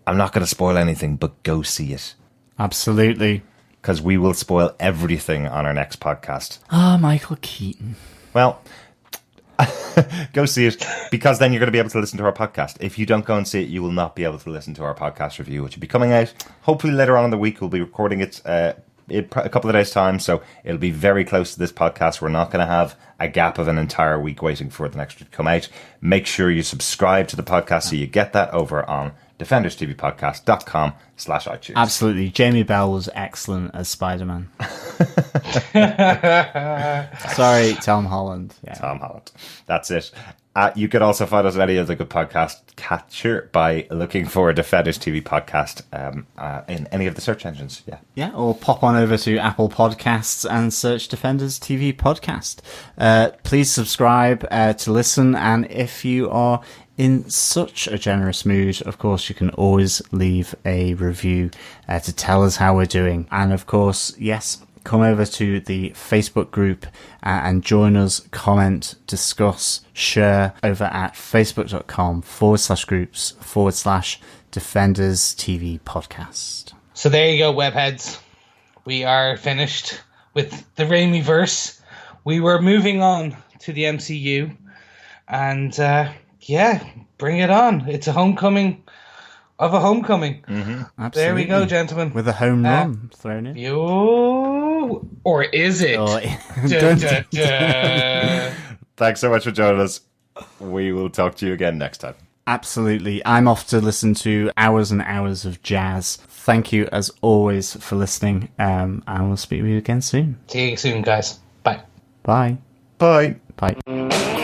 I'm not going to spoil anything, but go see it. Absolutely. Because we will spoil everything on our next podcast. Michael Keaton. Well, go see it, because then you're going to be able to listen to our podcast. If you don't go and see it, you will not be able to listen to our podcast review, which will be coming out hopefully later on in the week. We'll be recording it in a couple of days' time, so it'll be very close to this podcast. We're not going to have a gap of an entire week waiting for the next to come out. Make sure you subscribe to the podcast so you get that over on defenderstvpodcast.com/iTunes. Absolutely. Jamie Bell was excellent as Spider-Man. Sorry, Tom Holland. Yeah. Tom Holland. That's it. You could also find us on any other good podcast catcher by looking for Defenders TV Podcast in any of the search engines. Yeah, or pop on over to Apple Podcasts and search Defenders TV Podcast. Please subscribe to listen, and if you are in such a generous mood, of course, you can always leave a review to tell us how we're doing. And of course, yes, come over to the Facebook group and join us, comment, discuss, share over at facebook.com/groups/Defenders TV Podcast. So there you go, webheads. We are finished with the Raimi-verse. We were moving on to the MCU, and bring it on. It's a homecoming of a homecoming. Mm-hmm. There we go, gentlemen. With a home run thrown in. Or is it? Dun, dun, dun. Thanks so much for joining us. We will talk to you again next time. Absolutely. I'm off to listen to hours and hours of jazz. Thank you, as always, for listening. And we'll speak with you again soon. See you soon, guys. Bye. Bye. Bye. Bye.